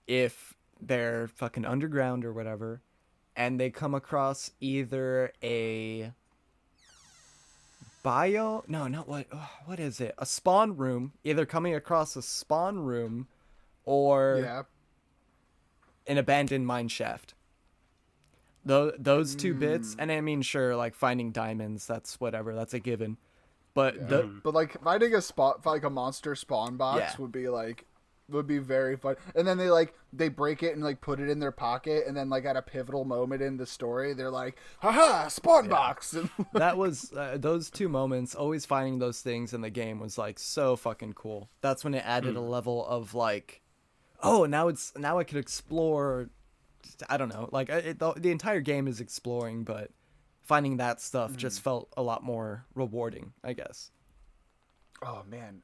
if they're fucking underground or whatever, and they come across either a what is it? A spawn room, either coming across a spawn room or an abandoned mine shaft. Those two bits, and I mean, sure, like finding diamonds, that's whatever, that's a given. But but like finding a monster spawn box would be very fun. And then they break it and like put it in their pocket, and then like at a pivotal moment in the story, they're like, haha, spawn box. That was those two moments. Always finding those things in the game was like so fucking cool. That's when it added a level of like, oh, now I could explore. I don't know, like the entire game is exploring, but finding that stuff just felt a lot more rewarding, I guess. Oh man,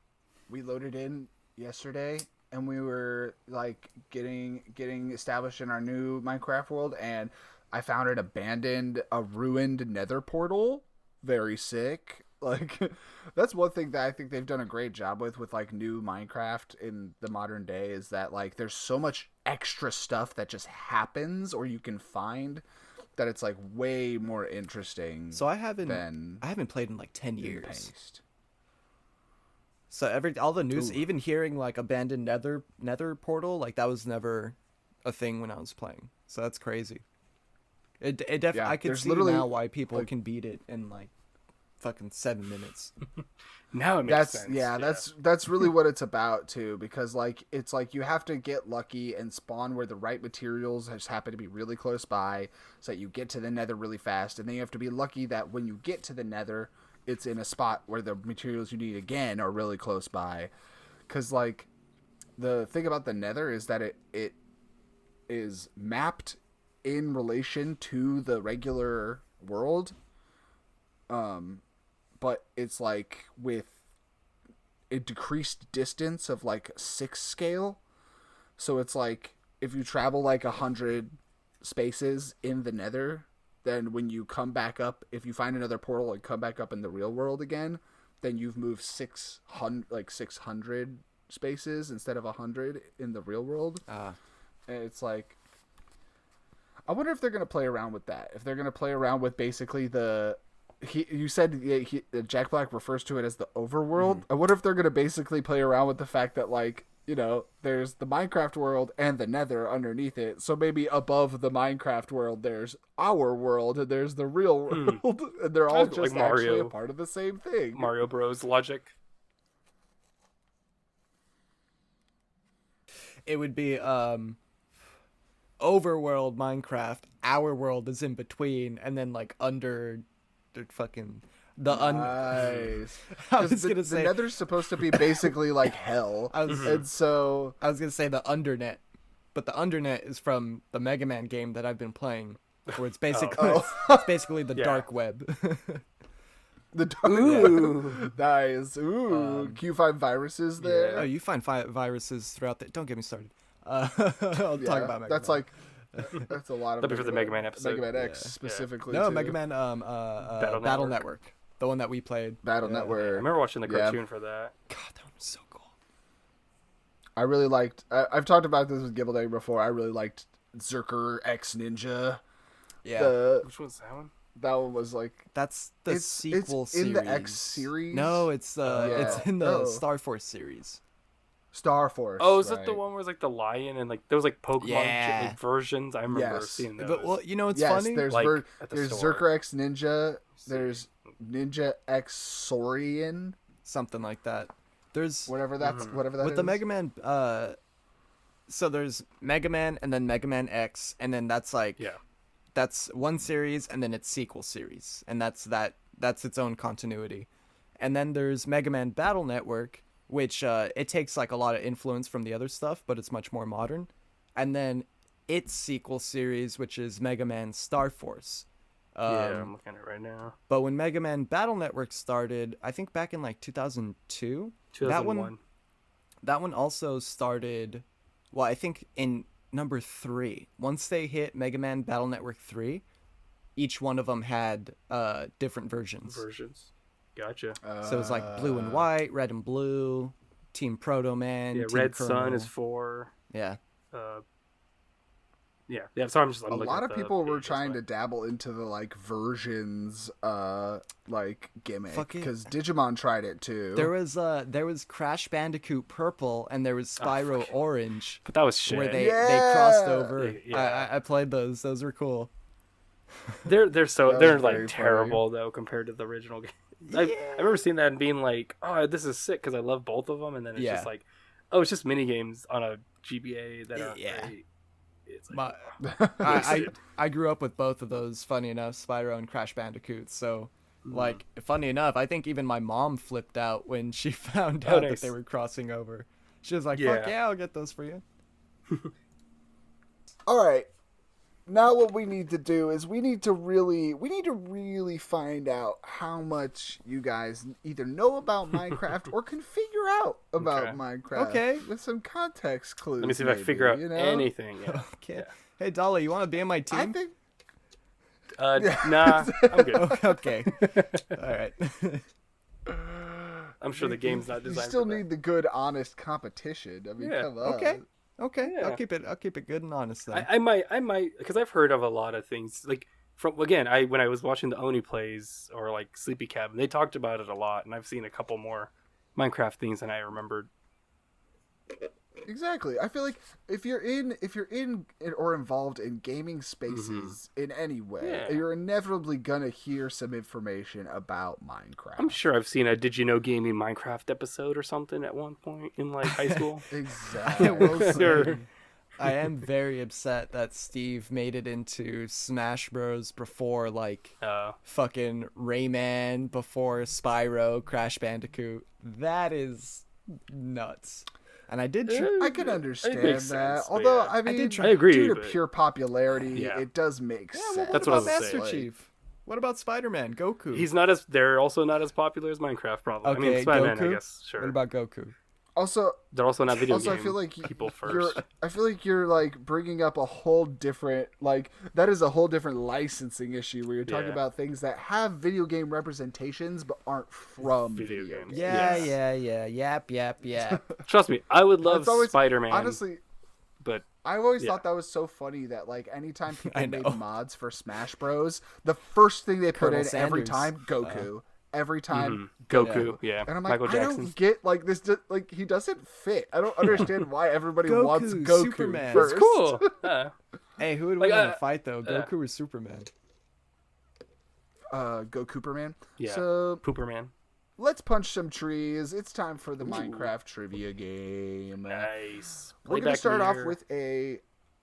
we loaded in yesterday and we were like getting established in our new Minecraft world, and I found a ruined nether portal. Very sick. Like, that's one thing that I think they've done a great job with like new Minecraft in the modern day, is that like there's so much extra stuff that just happens or you can find that it's like way more interesting. So I haven't played in like 10 years. Paced. So all the news, even hearing like abandoned nether portal, like that was never a thing when I was playing. So that's crazy. It definitely, I can see now why people can beat it in like fucking 7 minutes. Now it makes sense. Yeah, that's really what it's about too, because like it's like you have to get lucky and spawn where the right materials just happen to be really close by, so that you get to the nether really fast, and then you have to be lucky that when you get to the nether, it's in a spot where the materials you need again are really close by. Because like the thing about the nether is that it is mapped in relation to the regular world, but it's like with a decreased distance of like 6 scale. So it's like if you travel like 100 spaces in the nether, then when you come back up, if you find another portal and come back up in the real world again, then you've moved 600 spaces instead of 100 in the real world. And it's like, I wonder if they're going to play around with that. If they're going to play around with basically you said Jack Black refers to it as the overworld. I wonder if they're going to basically play around with the fact that, like, you know, there's the Minecraft world and the nether underneath it. So maybe above the Minecraft world, there's our world and there's the real world. And they're all just like actually a part of the same thing. Mario Bros. Logic. It would be overworld Minecraft, our world is in between, and then like under the fucking nice. I was gonna say the nether's supposed to be basically like hell. And so I was gonna say the undernet, but the undernet is from the Megaman game that I've been playing, where it's basically it's basically the dark web. The dark web. Nice. Ooh. Can you find viruses there? Oh, you find viruses throughout the. Don't get me started. I'll talk about Megaman. That's like. That's a lot of. That'd be for the Megaman episode. Megaman X specifically. No, too. Megaman. Battle Network. The one that we played. Battle Network. I remember watching the cartoon for that. God, that one was so cool. I really liked. I've talked about this with Gibbledang before. I really liked Zerker X Ninja. Yeah. Which one's that one? That one was like. That's the sequel series. In the X series. No, it's in the Star Force series. Star Force. Oh, is it the one where it's like the lion and like there was like Pokemon Yeah. versions? I remember seeing those. But well, you know, it's Yes, funny. there's Like, at the there's store. Zerker X Ninja. There's Ninja X Saurian. Something like that. There's Whatever that with is. the Mega Man. So there's Mega Man and then Mega Man X, and then that's like that's one series, and then its sequel series, and that's its own continuity. And then there's Mega Man Battle Network, which it takes like a lot of influence from the other stuff, but it's much more modern. And then its sequel series, which is Mega Man Star Force. Yeah, I'm looking at it right now. But when Mega Man Battle Network started, I think back in like 2002, 2001. That one also started, well, I think in number 3. Once they hit Mega Man Battle Network 3, each one of them had different versions. Gotcha. So it was like blue and white, red and blue, Team Proto Man. Yeah, Team Red Colonel. Sun is 4. Yeah. Yeah. So I'm a lot of people were trying to dabble into the like versions like gimmick because Digimon tried it too. There was Crash Bandicoot Purple and there was Spyro Orange, but that was shit. Where they crossed over. Yeah. I played those. Those were cool. They're like terrible though compared to the original game. I remember seeing that and being like, oh, this is sick because I love both of them, and then it's just like, oh, it's just mini games on a GBA that are great. It's like, I grew up with both of those, funny enough, Spyro and Crash Bandicoot. So, like, funny enough, I think even my mom flipped out when she found out that they were crossing over. She was like, fuck yeah, I'll get those for you. All right. Now what we need to do is we need to really find out how much you guys either know about Minecraft or can figure out about Minecraft. Okay. With some context clues. let me see if I figure out anything. Yeah. Okay. Yeah. Hey, Dala, you want to be on my team? I think... Nah, I'm good. Okay. All right. I'm sure the game's not designed. You still for that. need the good, honest competition. I mean, come on. Okay. Yeah. I'll keep it good and honest then. I might, because I've heard of a lot of things. Like when I was watching the Oni plays or like Sleepy Cabin, they talked about it a lot, and I've seen a couple more Minecraft things than I remembered. Exactly. I feel like if you're in or involved in gaming spaces in any way, you're inevitably gonna hear some information about Minecraft. I'm sure I've seen a Did You Know Gaming Minecraft episode or something at one point in like high school. Exactly. I will say, I am very upset that Steve made it into Smash Bros. Before like fucking Rayman, before Spyro, Crash Bandicoot. That is nuts. And I did. I can understand that. Sense, although I mean, I agree. Due to pure popularity, it does make sense. Well, That's what I was Master saying. Chief? What about Spider-Man? Goku? They're also not as popular as Minecraft, probably. Okay, I mean, Spider-Man, Goku? I guess. Sure. What about Goku? Also, they're also not video game I feel like people first. I feel like you're like bringing up a whole different that is a whole different licensing issue where you're talking about things that have video game representations but aren't from video games. Yep. Trust me, I would love Spider-Man. Honestly, but I've always thought that was so funny that like anytime people I made know. mods for Smash Bros, the first thing they put Colonel in every Sanders. time Goku. Every time Goku, yeah. And I'm like, Michael I Jackson. don't get like this. Like he doesn't fit. I don't understand why everybody Goku, wants Goku Superman. first. It's cool. Hey, who would Like, win in a fight though? Goku or Superman? Gooperman. Yeah. So Pooperman. let's punch some trees. It's time for the Minecraft trivia game. Nice. We're gonna start off with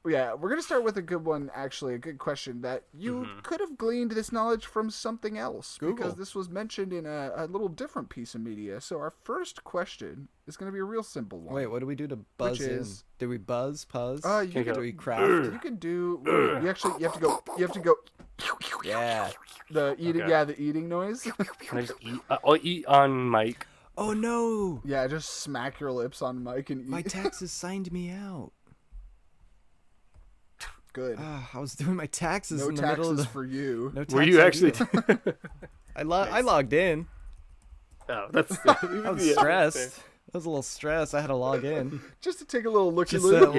we're gonna start with a good one. Actually, a good question that you could have gleaned this knowledge from something else because this was mentioned in a little different piece of media. So our first question is gonna be a real simple one. Wait, what do we do to buzz in? Do we buzz, puzz? Do we craft? You can do. You have to go. You have to go. Yeah. The eating. Okay. Yeah, the eating noise. Can I just eat? I'll eat on mic. Oh no! Yeah, just smack your lips on mic and eat. My taxes signed me out. Good. I was doing my taxes No in the middle of taxes the. for you. No taxes Were you actually? I logged in. Oh, that's. I was stressed. I was a little stressed. I had to log in. Just to take a little looky Just look.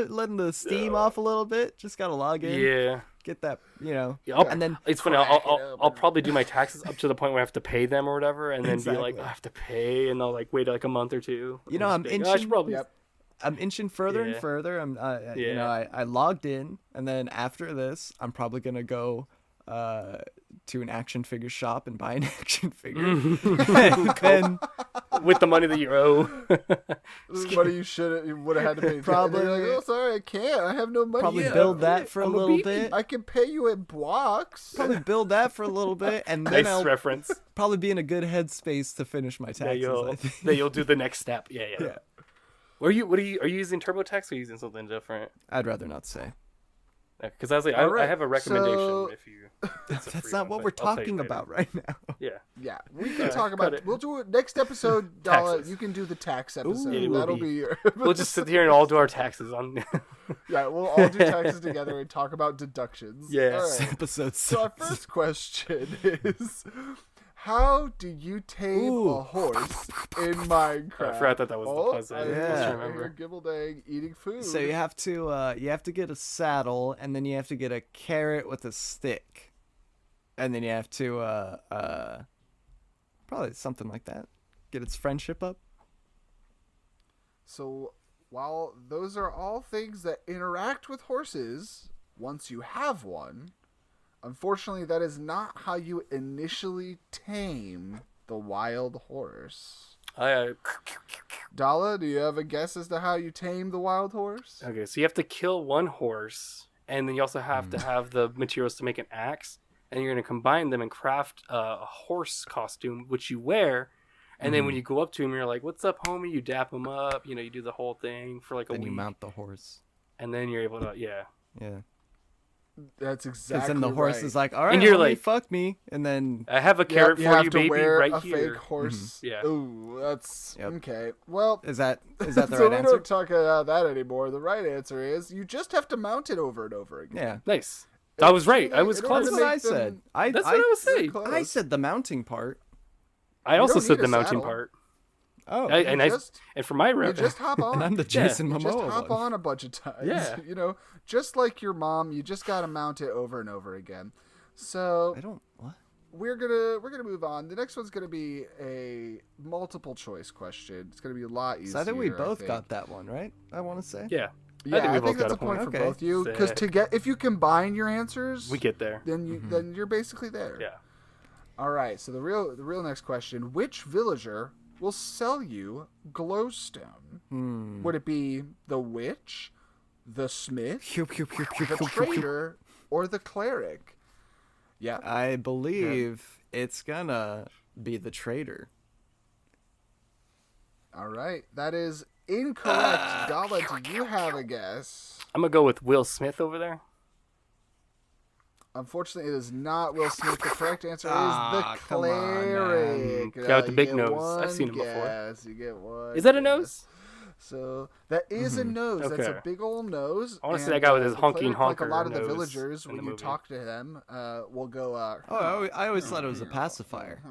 letting the steam off a little bit. Just gotta log in. Yeah. Get that, Yeah, and then it's funny. I'll probably do my taxes up to the point where I have to pay them or whatever, and then be like, Exactly. I have to pay, and they'll like wait like a month or two. You know, And I'm just be like, I should inching- probably. Yep. I'm inching further and Yeah. further. I logged in, and then after this, I'm probably gonna go to an action figure shop and buy an action figure. And then with the money that you owe. This is money you would have had to pay. Probably. Like, oh, sorry, I can't. I have no money. Probably yet. build that for a I'm a little baby. bit. I can pay you in blocks. Probably build that for a little bit, and then Nice I'll reference. probably be in a good headspace to finish my That taxes. I think. you'll do the next step. Yeah. Yeah. Are you using TurboTax or using something different? I'd rather not say. Because I was like, All I right, have a recommendation. so- If you, it's a That's free not one, what we're but I'll tell you talking later. about right now. Yeah. Yeah, we can Yeah, talk cut about. it. We'll do it next episode. Dala, Taxes. you can do the tax episode. It will That'll be. be your. We'll just sit here and all do our taxes on. Yeah, we'll all do taxes together and talk about deductions. Yeah. All right. Episode So our 6. first question is, how do you tame a horse in Minecraft? I forgot that was the puzzle. I Yeah. just remember. hear Gibbledang eating food. So you have to get a saddle, and then you have to get a carrot with a stick, and then you have to probably something like that. Get its friendship up. So while those are all things that interact with horses, once you have one, unfortunately that is not how you initially tame the wild horse. Dala, do you have a guess as to how you tame the wild horse? Okay, so you have to kill one horse, and then you also have to have the materials to make an axe, and you're going to combine them and craft a horse costume, which you wear. And then when you go up to him, you're like, "What's up, homie?" You dap him up. You know, you do the whole thing for like a Then week, you mount the horse. and then you're able to, yeah. Yeah. That's Because exactly then the horse right. is like, all right, And you're homie, like- fuck me, and then I have a Yep, carrot you for have you, to baby, wear right a here. fake horse. Yeah. Ooh, that's Yep. okay. Well, is that the so right we answer? don't talk about that anymore. The right answer is you just have to mount it over and over again. Yeah. Nice. I was right. I was In order close. to That's what I make them- said. I That's what I was saying. Close. I said the mounting part. I also don't said need the a mounting saddle. part. Oh, And for my You just hop on. and I'm the Yeah. Jason You just Momoa hop one. on a bunch of times. Yeah. You know, just like your mom, you just gotta mount it over and over again. So I don't. What? we're gonna move on. The next one's gonna be a multiple choice question. It's gonna be a lot easier. So I think we both think. got that one right. I want to say. Yeah. Yeah, I think we I both think got that's a a point point. for Okay. both you. Because if you combine your answers, We get there. then you're basically there. Yeah. All right. So the real next question: which villager will sell you glowstone? Would it be the witch, the smith, Pew, pew, pew, pew, the pew, pew, pew. trader, or the cleric? Yeah. I believe it's gonna be the trader. All right. That is incorrect. Dala, do you have a guess? I'm going to go with Will Smith over there. Unfortunately, it is not Will Smith. The correct answer is Ah, the come on, cleric. man. Guy with the You big get nose. I've seen one him before. guess. You get one. Is that a guess. nose? So that is a nose. That's a Okay. big old nose. I wanna see and, that guy with his the honking cleric, like a honker lot of the nose villagers, in when the you movie. talk to them, will go. Oh, I always thought it was a pacifier.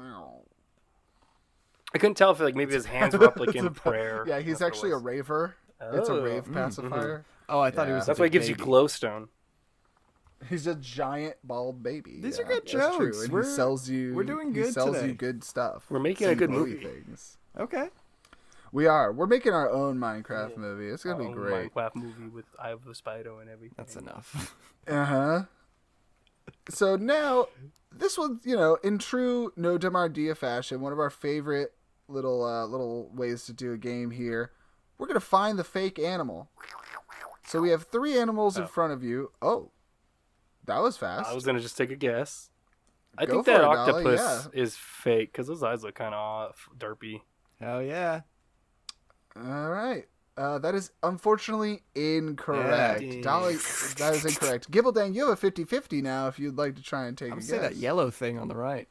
I couldn't tell if like maybe his hands were up like in prayer. Yeah, he's That's what it actually a was. raver. It's a Oh. rave pacifier. Oh, I thought he Yeah. was. That's a why it big gives you baby. glowstone. He's a giant bald baby. These are yeah, good that's true. jokes. And We're- he sells you. we're doing He good sells today. you good stuff. We're making a good Some glowy movie. Things. Okay. We are. We're making our own Minecraft movie. It's gonna be Our own great. Minecraft movie with Eye of the Spider and everything. That's enough. Uh-huh. So now, this one's, in true No Dumb Idea fashion, one of our favorite little ways to do a game here. We're going to find the fake animal. So we have 3 animals in front of you. Oh, that was fast. I was gonna just take a guess. I Go think for that it, Dolly, octopus is fake because those eyes look kind of off, derpy. Hell yeah. All right. That is unfortunately incorrect. Yeah. Dolly, that is incorrect. Gibbledang, you have a 50-50 now if you'd like to try and take I'm a gonna say guess. that yellow thing on the right.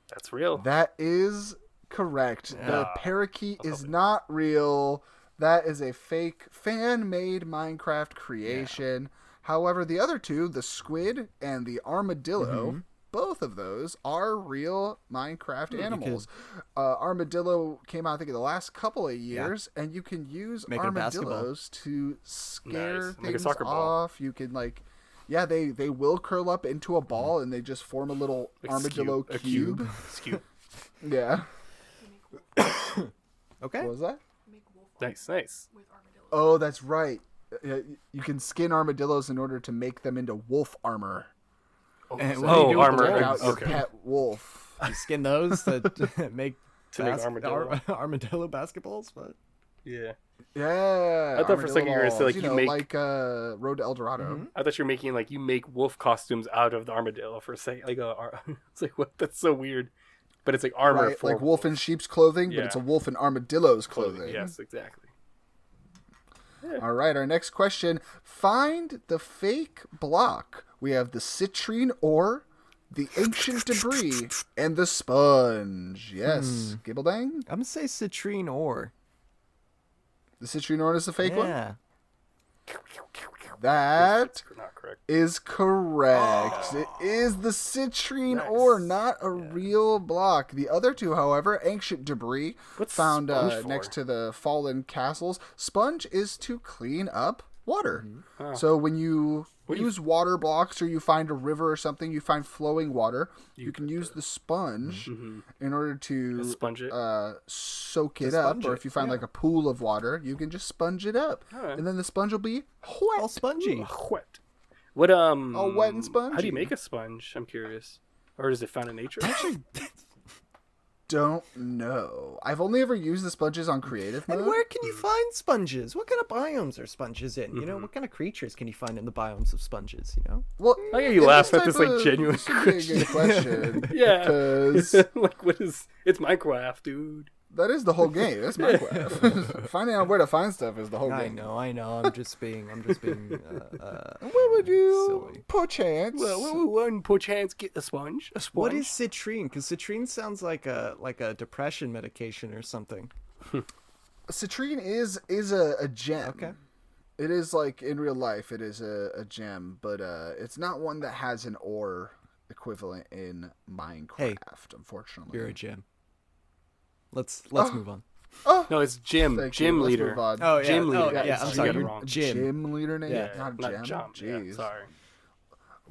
That's real. That is correct. The Ah. parakeet is not real. That is a fake fan-made Minecraft creation. However, the other two, the squid and the armadillo, both of those are real Minecraft animals. Armadillo came out, I think, in the last couple of years, and you can use Make it a basketball. armadillos to scare Nice. Make a things soccer ball. off. You can, they will curl up into a ball, and they just form a little Like armadillo a cube. Scoop. Yeah. Okay. What was that? Nice. Oh, that's right. You can skin armadillos in order to make them into wolf armor. And So what do you you do with can the check wolves? out your Okay. pet wolf. You skin those to make To make armadillo. armadillo basketballs, but Yeah. Yeah. I thought for a second you were gonna say, like, you make- like Road to El Dorado. I thought you were making like you make wolf costumes out of the armadillo for a second. Like it's like what? That's so weird. But it's like armor Right, for like wolf in sheep's clothing, but Yeah. it's a wolf in armadillo's clothing. Yes, exactly. All right, our next question. Find the fake block. We have the citrine ore, the ancient debris, and the sponge. Yes. Gibbledang? I'm gonna say citrine ore. The citrine ore is the fake one? Yeah. That That's not correct. is correct. It is the citrine Nice. ore, not a real block. The other two, however, ancient debris What's found sponge for? next to the fallen castles. Sponge is to clean up water. Oh. So when you What do you- use water blocks or you find a river or something, you find flowing water, you can use the sponge in order to Sponge it. soak it To up. sponge Or it, if you find yeah. like a pool of water, you can just sponge it up. Alright. And then the sponge will be All wet. spongy. Wet. What All wet and spongy. How do you make a sponge? I'm curious. Or is it found in nature? Don't know. I've only ever used the sponges on creative mode. And where can you find sponges? What kind of biomes are sponges in? You know, what kind of creatures can you find in the biomes of sponges? You know, Well, I get you in laugh at type this like of- genuine this would be a good question. Yeah. Because like what is? It's Minecraft, dude. that is the whole game. That's Minecraft. Finding out where to find stuff is the whole I game. know. I'm just being. Where would you, Silly. perchance? Well, one poor chance get a sponge. A sponge. What is citrine? Because citrine sounds like a depression medication or something. citrine is a gem. Okay. It is like in real life. It is a gem, but it's not one that has an ore equivalent in Minecraft. Unfortunately, You're a gem. Let's move on. No, it's Gym. Thank you. Gym Let's leader. move on. Oh yeah. Gym leader. Oh, yeah. Yeah, I'm you sorry. got it You're wrong. Gym. Gymleader Nate, Yeah, not Not gem. jump. Yeah, Jeez. sorry.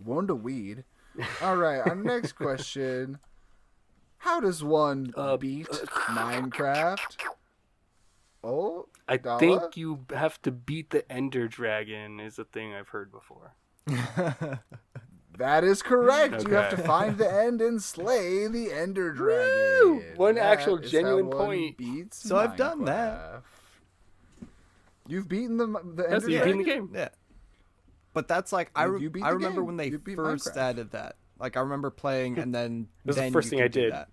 One to weed. All right, our next question. How does one beat Minecraft? Oh, I Dala? think you have to beat the Ender Dragon. Is a thing I've heard before. That is correct. You have to Okay. find the end and slay the Ender Dragon. One That actual is genuine how one point. beats So I've done that. Minecraft. You've beaten the That's Ender you Dragon? beating the game. Yeah. But that's like You beat I the remember game. when they You beat first Minecraft. added that. Like I remember playing and then was the then first you thing could I do did. that.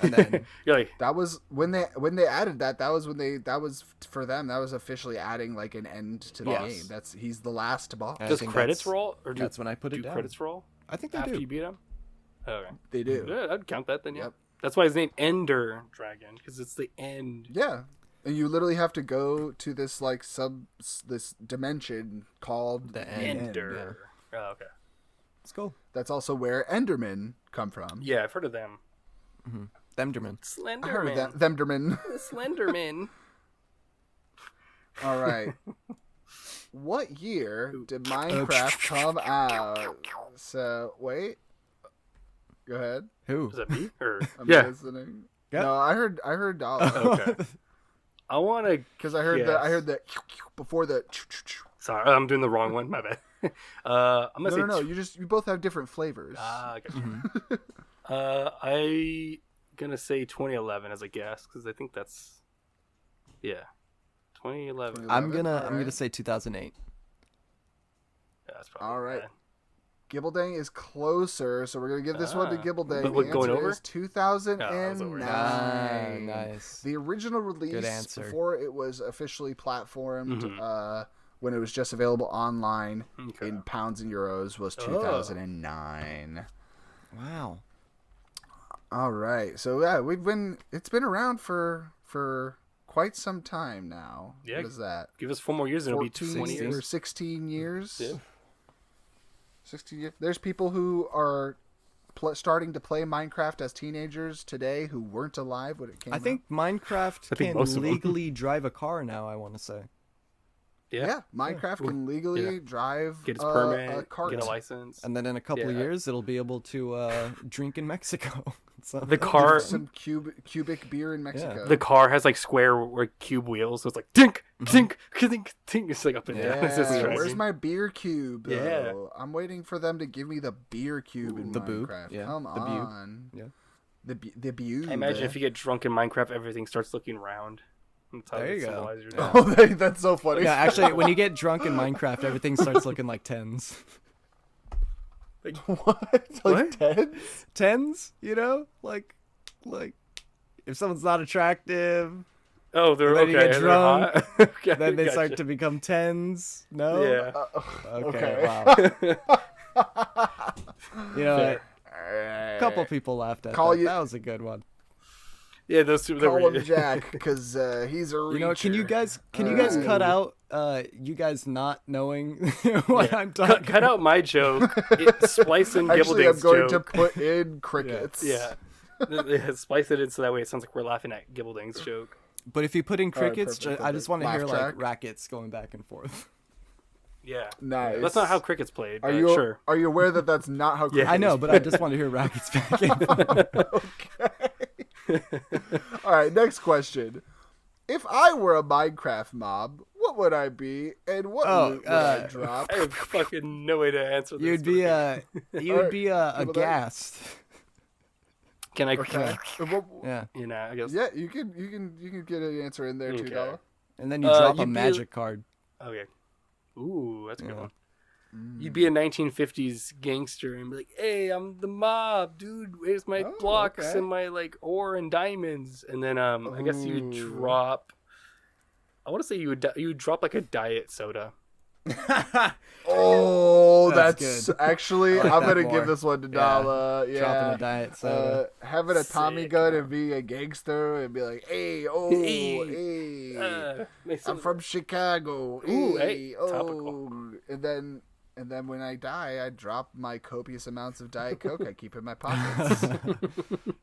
And then You're like, That was when they added that. That was when that was for them. That was officially adding like an end to the Yes. game. He's the last boss. I does think credits that's- roll or that's when I put it do down. credits roll I think they after do. you beat him? Okay. They do. Yeah, I'd count that then. Yeah. Yep. That's why his name Ender Dragon because it's the end. Yeah. And you literally have to go to this like this dimension called The end. Ender. Oh, okay. Let's go. That's also where Endermen come from. Yeah, I've heard of them. Themderman. I heard Slenderman. of them. Themderman. Slenderman. All right. What year did Minecraft come out? So wait. Go ahead. Who? Is that me? Or I'm yeah. listening. Yeah. No, I heard Dala Okay. I want to. because I heard the before the. Sorry, I'm doing the wrong one. My bad. I'm gonna say. No. You both have different flavors. I got you. I gonna say 2011 as a guess because I think that's. Yeah. 2011. I'm 11, gonna alright. say 2008. Yeah, that's probably All right. bad. Gibbledang is closer, so we're gonna give this one to Ah. Gibbledang. But what, The going answer over? is 2009. Oh, that was over. Nice. The original release answer. before it was officially platformed, Mhm. when it was just available online Okay. in pounds and euros, was 2009. Wow. All right, so yeah, it's been around for quite some time now. Yeah. What is that? Give us 4 more years and it'll be 14 20 or years. 16 years. Yeah. 16 years. There's people who are starting to play Minecraft as teenagers today who weren't alive when it came I think Minecraft I think can most of them. legally drive a car now. I want to say. out. Yeah, Minecraft can legally drive Get its a permit, cart. get a license. And then in a couple of Yeah. years, it'll be able to drink in Mexico. So, The car, Some cubic beer in Mexico. the car has like square or cube wheels, so it's like dink, dink, dink, dink. It's like up and down. It's just Yeah, dragging. where's my beer cube? Yeah. Though? I'm waiting for them to give me the beer cube in The boob, Minecraft. yeah, Come the boob. on. Yeah. The beauty. I imagine if you get drunk in Minecraft, everything starts looking round. That's how There they you go. symbolize your Yeah. death. Oh, that's so funny. Yeah, actually, when you get drunk in Minecraft, everything starts looking like tens. What? Like tens? Tens, you know, like if someone's not attractive, Oh, they're and then you okay. get they're drunk, hot. Okay, then they gotcha. start to become tens. No. Yeah. Okay. Okay. Wow. You know, Fair. a couple people laughed at Call that. you- That was a good one. Yeah, those two. they Call were- him Jack because he's a reacher. You know, can you guys cut out you guys not knowing what Yeah. I'm talking? Cut out my joke. Splice in Actually, I'm Gibbledang's going joke. to put in crickets. Yeah. Splice it in so that way it sounds like we're laughing at Gibbledang's joke. But if you put in All right, crickets, perfect, I just perfect. want to Laugh hear track. like rackets going back and forth. Yeah. Nice. That's not how crickets played. Are but you sure? Are you aware that that's not how? Yeah. Crickets I know, but I just want to hear rackets back and forth. All right, next question. If I were a Minecraft mob, what would I be, and what loot would I drop? I have fucking no way to answer this. You'd be Alright, aghast. Can I? Okay. Yeah, You know, I guess. Yeah, you can get an answer in there too, Okay. Dala. and then you drop a you'd be magic card. Okay. Ooh, that's a good Yeah. one. You'd be a 1950s gangster and be like, "Hey, I'm the mob, dude. Where's my Oh, blocks okay. and my like ore and diamonds?" And then I guess you would Ooh. drop. I want to say you would drop like a diet soda. Oh, That's that's good. actually. I like I'm that gonna more. give this one to Dala. Yeah. Dropping a diet soda. Having a Tommy Sick. gun and be a gangster and be like, hey, oh, Hey. hey, Makes I'm sense. from Chicago. Ooh, hey, hey, oh. topical. And then when I die, I drop my copious amounts of Diet Coke I keep in my pockets.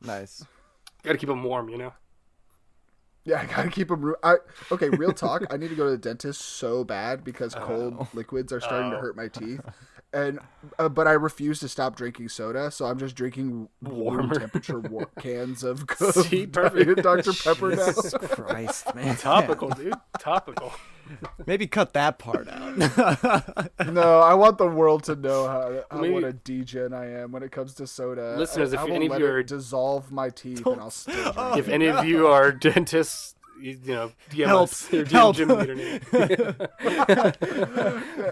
Nice. Gotta keep them warm, you know. Yeah, I gotta keep them. Okay, real talk. I need to go to the dentist so bad because cold liquids are starting to hurt my teeth, and but I refuse to stop drinking soda, so I'm just drinking room Warmer. temperature cans of See, perfect. Dr Pepper now. Jesus Christ, man. Topical, dude. Topical. Maybe cut that part out. No, I want the world to know how Maybe- what a degen I am when it comes to soda. Listeners, I if won't any of let you it are- dissolve my teeth, and I'll still drink. If any of you are dentists, you know, DM Help. us. Or DM Help. Gymleader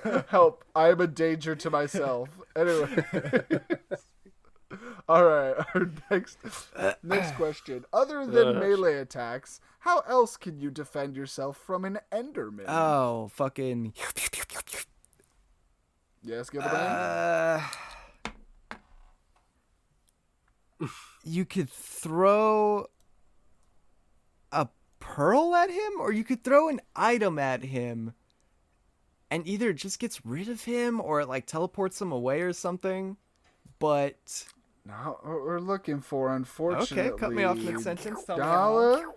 Nate. Help! I am a danger to myself. Anyway. All right. Our next question. Other than melee attacks, how else can you defend yourself from an Enderman? Oh, fucking. Yes, Gibbledang? You could throw a pearl at him, or you could throw an item at him, and either it just gets rid of him, or it like teleports him away or something. But No, what we're looking for, unfortunately. okay, cut me off mid-sentence. Tell me I'm Dala?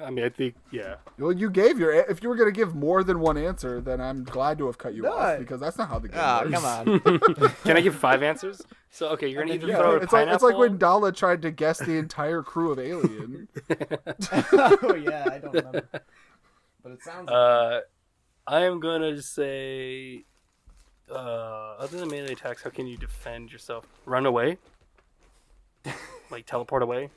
I mean, I think, yeah. Well, you gave your. If you were going to give more than one answer, then I'm glad to have cut you No, off because that's not how the game Ah, works. come on. Can I give 5 answers? So, okay, you're gonna either Yeah, throw a it's like pineapple. when Dala tried to guess the entire crew of Alien. Oh yeah, I don't remember. But it sounds. I am gonna say, other than melee attacks, how can you defend yourself? Run away? Like teleport away?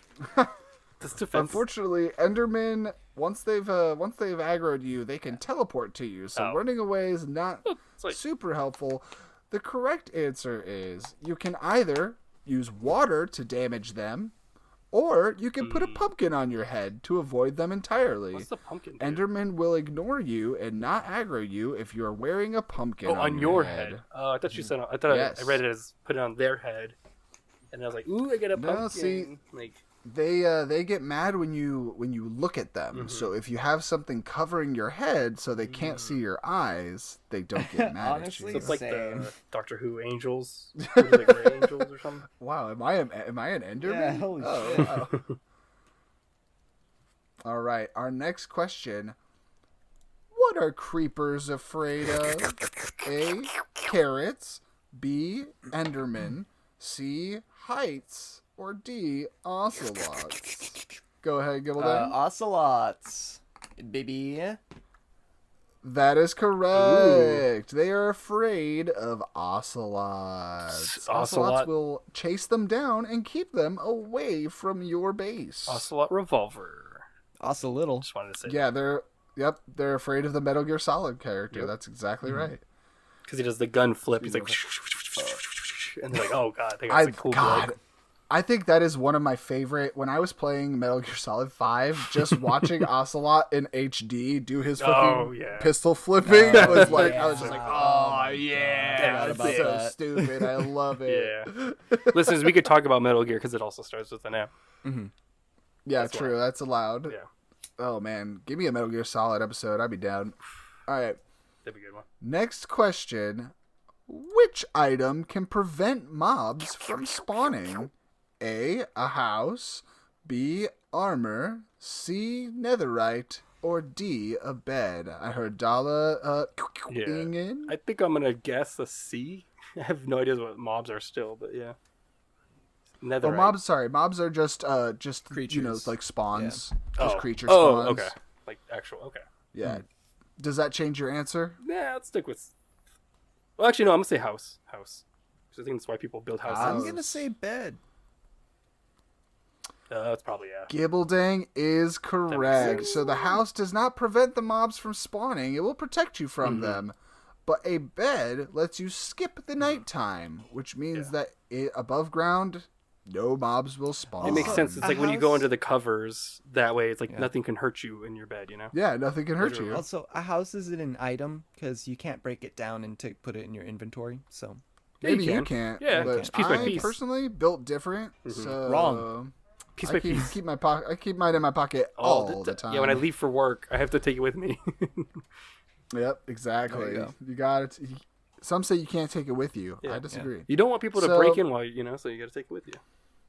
That's defense. Unfortunately, Endermen once they've aggroed you, they can teleport to you. So Oh. running away is not It's like- super helpful. The correct answer is you can either use water to damage them, or you can put a pumpkin on your head to avoid them entirely. What's the pumpkin? Do? Enderman will ignore you and not aggro you if you're wearing a pumpkin on your head. I thought you said. I thought Yes. I read it as put it on their head, and I was like, "Ooh, I get a No, pumpkin." see- Like, They get mad when you look at them. Mm-hmm. So if you have something covering your head so they can't see your eyes, they don't get mad Honestly, at so you. it's like Same. the Doctor Who angels, what is it, gray angels or something. Wow, am I an Enderman? Yeah, holy Oh, shit. wow. All right, our next question. What are creepers afraid of? A. Carrots. B. Enderman. C. Heights. Or D. Ocelots. Go ahead, Gibbledang. Ocelots, baby. That is correct. Ooh. They are afraid of ocelots. Ocelots will chase them down and keep them away from your base. Ocelot revolver. Ocelotl. Just wanted to say. Yeah, they're afraid of the Metal Gear Solid character. Yep. That's exactly right. Because he does the gun flip. He's like, and they're like, oh god, they got some cool blood. I think that is one of my favorite. When I was playing Metal Gear Solid 5, just watching Ocelot in HD do his fucking pistol flipping was like, I was just like, oh yeah, that's so stupid. I love it. Yeah. Listeners, we could talk about Metal Gear because it also starts with an M. Mm-hmm. Yeah, that's true. That's allowed. Yeah. Oh man, give me a Metal Gear Solid episode. I'd be down. All right. That'd be a good one. Next question: which item can prevent mobs from spawning? A house, B, armor, C, netherite, or D, a bed. I heard Dala in. I think I'm going to guess a C. I have no idea what mobs are still, but yeah. Netherite. Oh, mobs are just creatures. Like spawns. Yeah. Just creature spawns. Oh, okay. Like actual, okay. Yeah. Does that change your answer? Yeah, let's stick with... Well, actually, no, I'm going to say house. House. Because I think that's why people build houses. I'm going to say bed. That's probably, Gibbledang is correct. So the house does not prevent the mobs from spawning. It will protect you from them. But a bed lets you skip the nighttime, which means that above ground, no mobs will spawn. It makes sense. It's like when you go under the covers, that way it's like nothing can hurt you in your bed, you know? Yeah, nothing can hurt you. Also, a house isn't an item because you can't break it down and put it in your inventory, so... Maybe you can't. Yeah, but piece by piece. I personally built different, so... Wrong. Piece by piece. I keep mine in my pocket all the time. Yeah, when I leave for work, I have to take it with me. Yep, exactly. You got it. Some say you can't take it with you. I disagree. Yeah. You don't want people to break in while so you got to take it with you.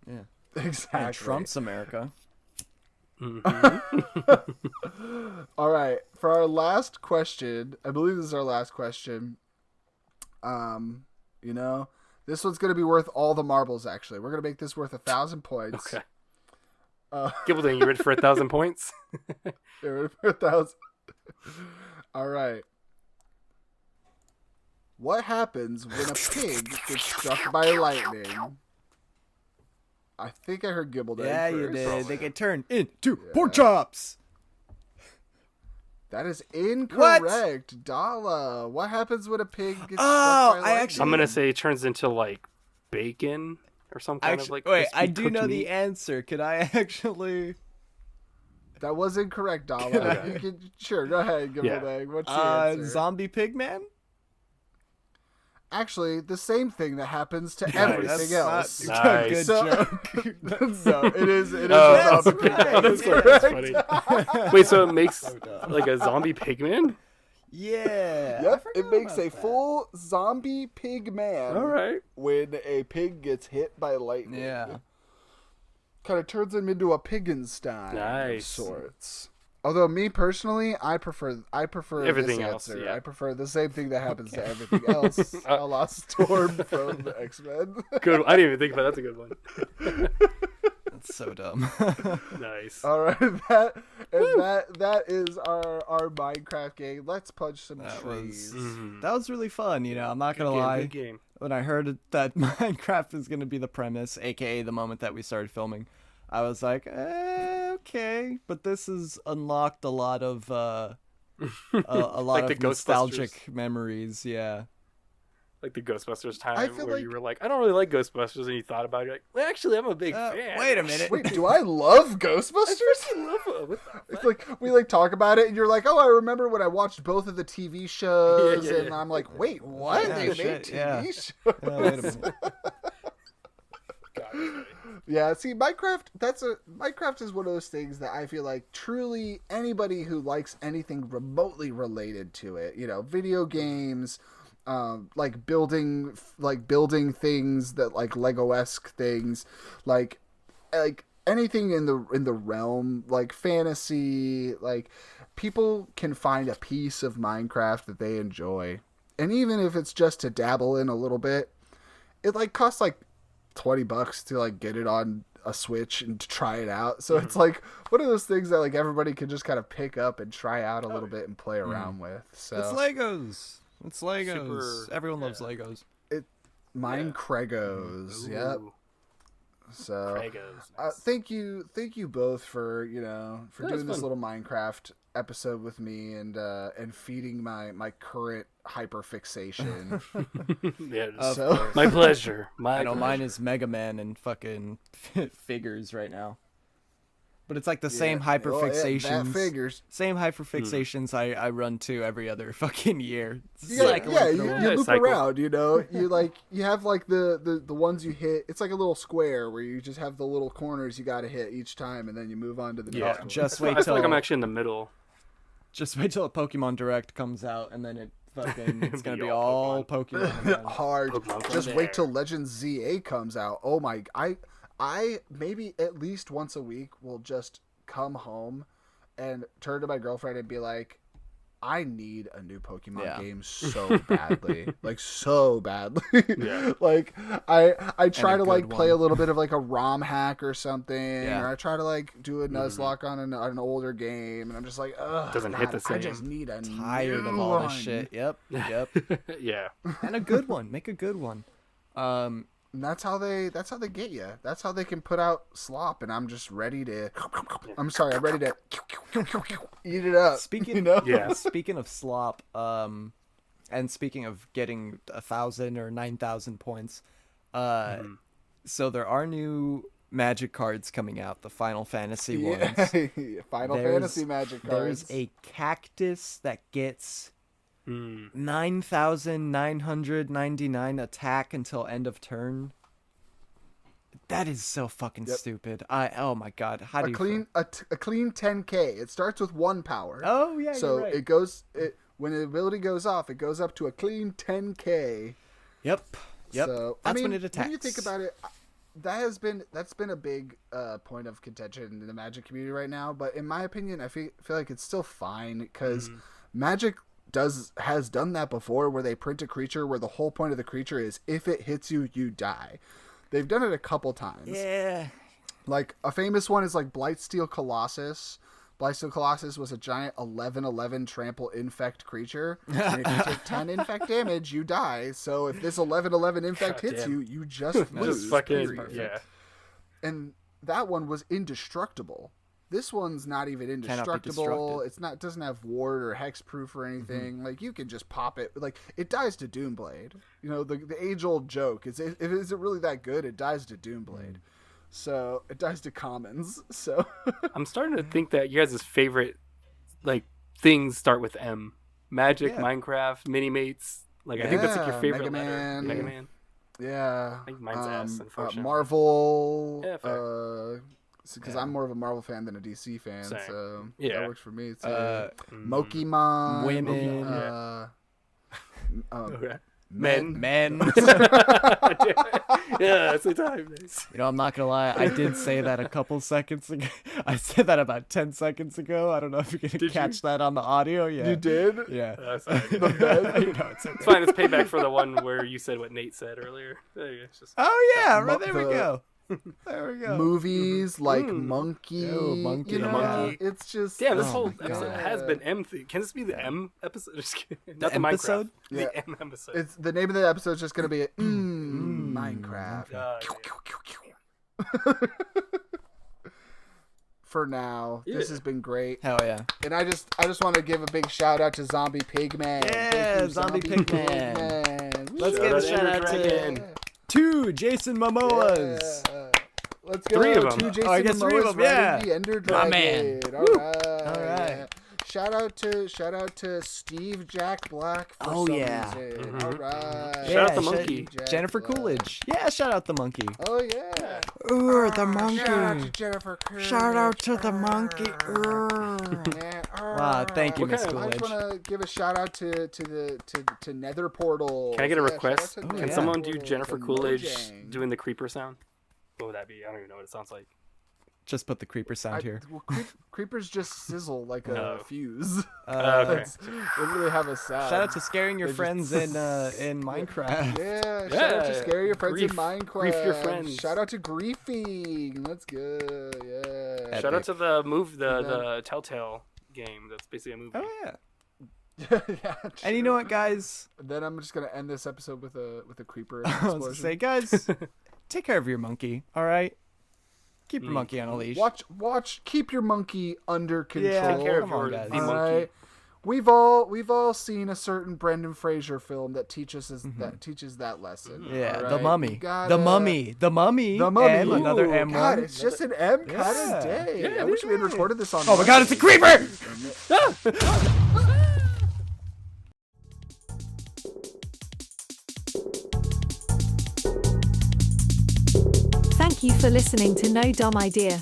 Yeah, exactly. And Trump's America. All right, for our last question, I believe this is our last question. This one's gonna be worth all the marbles. Actually, we're gonna make this worth 1,000 points. Okay. Gibbledang, you ready for 1,000 points? Yeah, ready for 1,000. All right. What happens when a pig gets struck by lightning? I think I heard Gibbledang. Yeah, first. you did. They get turned into pork chops. That is incorrect. Dala, what happens when a pig gets struck by lightning? I'm gonna say it turns into like bacon or some kind of like. Wait, I do know the answer. Could I actually? That was incorrect, Dala. Sure, go ahead, Gibbledang. What's the answer? Zombie pigman? Actually, the same thing that happens to everything else. Nice. Joke. No, it is. That's zombie right. pigman. That's funny. Wait, so it makes like a zombie pigman? Yeah. Yep, it makes a full zombie pig man. All right. When a pig gets hit by lightning. Yeah. Kind of turns him into a Piggenstein of Nice. sorts. Although me personally, I prefer Everything this else, answer. yeah. I prefer the same thing that happens to everything else. A la Storm from the X-Men. Good. I didn't even think about that. That's a good one. That's so dumb. Nice. All right, that is our Minecraft game. Let's punch some trees. That was really fun. I'm not gonna lie. Good game. When I heard that Minecraft is gonna be the premise, aka the moment that we started filming, I was like, okay, but this has unlocked a lot of Like the nostalgic memories. Yeah. Like the Ghostbusters time where like... you were like, I don't really like Ghostbusters, and you thought about it, you're like, well, actually, I'm a big fan. Wait a minute. Wait, do I love Ghostbusters? It's like we talk about it, and you're like, oh, I remember when I watched both of the TV shows, and I'm like, wait, what? Yeah, they made shit, TV shows? Yeah, wait a minute. Yeah, see, Minecraft is one of those things that I feel like truly anybody who likes anything remotely related to it, video games, like building things that like Lego-esque things, like anything in the realm, like fantasy, like people can find a piece of Minecraft that they enjoy. And even if it's just to dabble in a little bit, it costs $20 to get it on a Switch and to try it out. So it's like one of those things that like everybody can just kind of pick up and try out a little bit and play around with. So It's Legos. It's Legos. Everyone loves Legos. Minecregos. Yep. Ooh. So Legos, nice. thank you both for for That was doing this fun. little Minecraft episode with me and feeding my current hyperfixation. Yeah, So my pleasure. I know mine is Megaman and fucking figures right now. But it's like the same hyperfixations. that figures. Same hyperfixations I run to every other fucking year. You Cycling you through them. loop cycle. around, you have like the ones you hit. It's like a little square where you just have the little corners you got to hit each time, and then you move on to the next one. Just I wait feel till like I'm actually in the middle. just wait till a Pokemon Direct comes out, and then it's gonna be all all Pokemon. again. Hard. Pokemon Just from wait there. till Legends ZA comes out. Oh my! I maybe at least once a week will just come home and turn to my girlfriend and be like, I need a new Pokemon game so badly. Like so badly. Yeah. Like I try a to like good play a one. little bit of like a ROM hack or something. Yeah. Or I try to like do a Nuzlocke on an older game, and I'm just like, ugh, Doesn't hit the I same. just need a Tired new of all this one. shit. Yep. Yeah. And a good one. Make a good one. And that's how they get you. That's how they can put out slop, and I'm just ready to. I'm sorry, I'm ready to eat it up. Speaking Yeah. speaking of slop, and speaking of getting 1,000 or 9,000 points, so there are new Magic cards coming out, the Final Fantasy ones. Final There's- Fantasy Magic cards. There's a cactus that gets Mm. 9,999 attack until end of turn. That is so fucking stupid. Oh my god, how do a you clean a clean 10k. It starts with 1 power. Oh yeah, so you're right. it goes when the ability goes off, it goes up to a clean 10k. Yep. So That's I mean, when it attacks. When you think about it, that's been a big point of contention in the Magic community right now. But in my opinion, I feel like it's still fine because Magic has done that before, where they print a creature where the whole point of the creature is if it hits you, you die. They've done it a couple times. Yeah. Like a famous one is like Blightsteel Colossus. Blightsteel Colossus was a giant 11/11 trample infect creature. And if you take 10 infect damage, you die. So if this 11/11 infect God hits damn. you, you just lose. Just fucking period. yeah. And that one was indestructible. This one's not even indestructible. destructed. It's not, doesn't have ward or hexproof or anything. Like you can just pop it. Like it dies to Doomblade. You know, the age old joke is if is it really that good? It dies to Doomblade. So it dies to commons. So I'm starting to think that you guys' favorite like things start with M. Magic, Yeah. Minecraft, Minimates. Like I think that's like your Yeah, favorite Mega letter. Man. Mega Man. yeah, I think mine's S, unfortunately. Marvel. Yeah, fair. Because I'm more of a Marvel fan than a DC fan, Same. so Yeah. that works for me too. Mm. Mokemon, Women. Okay. men. Men. Yeah, that's the time. Nice. You know, I'm not gonna lie. I did say that a couple seconds ago. I said that about 10 seconds ago. I don't know if you're gonna Did catch you? that on the audio. Yeah. You did? Yeah. That's fine. It's fine. It's payback for the one where you said what Nate said earlier. There you go. It's just Oh yeah. Right, Mo- there we the- go. There we go. Movies like Monkey. Oh, Monkey. You know, Monkey. it's just damn. This Oh whole my episode God. has been M. Can this be the M episode? Just kidding. Not the episode? Minecraft. Yeah. The M episode. It's the name of the episode is just gonna be Minecraft. For now, this Yeah. has been great, Hell yeah. and I just want to give a big shout out to Zombie Pigman. Yeah, Thank you, Zombie Pigman. Pigman. Let's Woo! give a out shout out Dragon. to 2 Jason Momoas. Yeah. Let's go. 3 of 'em. 2 Jason Oh, I guess 3 of Momoas 'em, yeah. riding the Ender My Dragon. man. All right. All right. Shout out to Steve Jack Black for Oh, some yeah. reason. Mhm. All right. Shout out the sh- monkey. Jack Jennifer Black. Coolidge. Yeah, shout out the monkey. Oh yeah. Ooh, the Shout out to monkey. Jennifer Coolidge. Shout out to the monkey. Yeah. Wow, thank you, What Miss kind of- I just Coolidge. want to give a shout out to Nether Portal. Can I get a Yeah, request? shout out to Can yeah. someone do Portal, Jennifer to Coolidge Mojang. doing the creeper sound? What would that be? I don't even know what it sounds like. just put the creeper sound here. Well, creepers just sizzle like a No. fuse. Okay. They really have a sound. Shout out to scaring your They friends in Minecraft. Yeah, shout out to scare your friends in Grief Minecraft. your friends. Shout out to griefing. Let's go. Yeah. Shout out to the Telltale game. That's basically a movie. Oh yeah. Yeah, And you know what, guys? Then I'm just gonna end this episode with a creeper I was gonna explosion. say, guys, take care of your monkey. All right. Keep your monkey on a leash. Watch. Keep your monkey under control. Yeah, Take care of come on, your guys. the All monkey. right. We've all seen a certain Brendan Fraser film that teaches us that teaches that lesson. Yeah, all the right? mummy. You gotta- The mummy. The mummy. And another Ooh, M1. God, it's just an M kind Yeah. of day. Yeah, I wish we had recorded this on. Oh my God, it's a creeper! Thank you for listening to No Dumb Idea.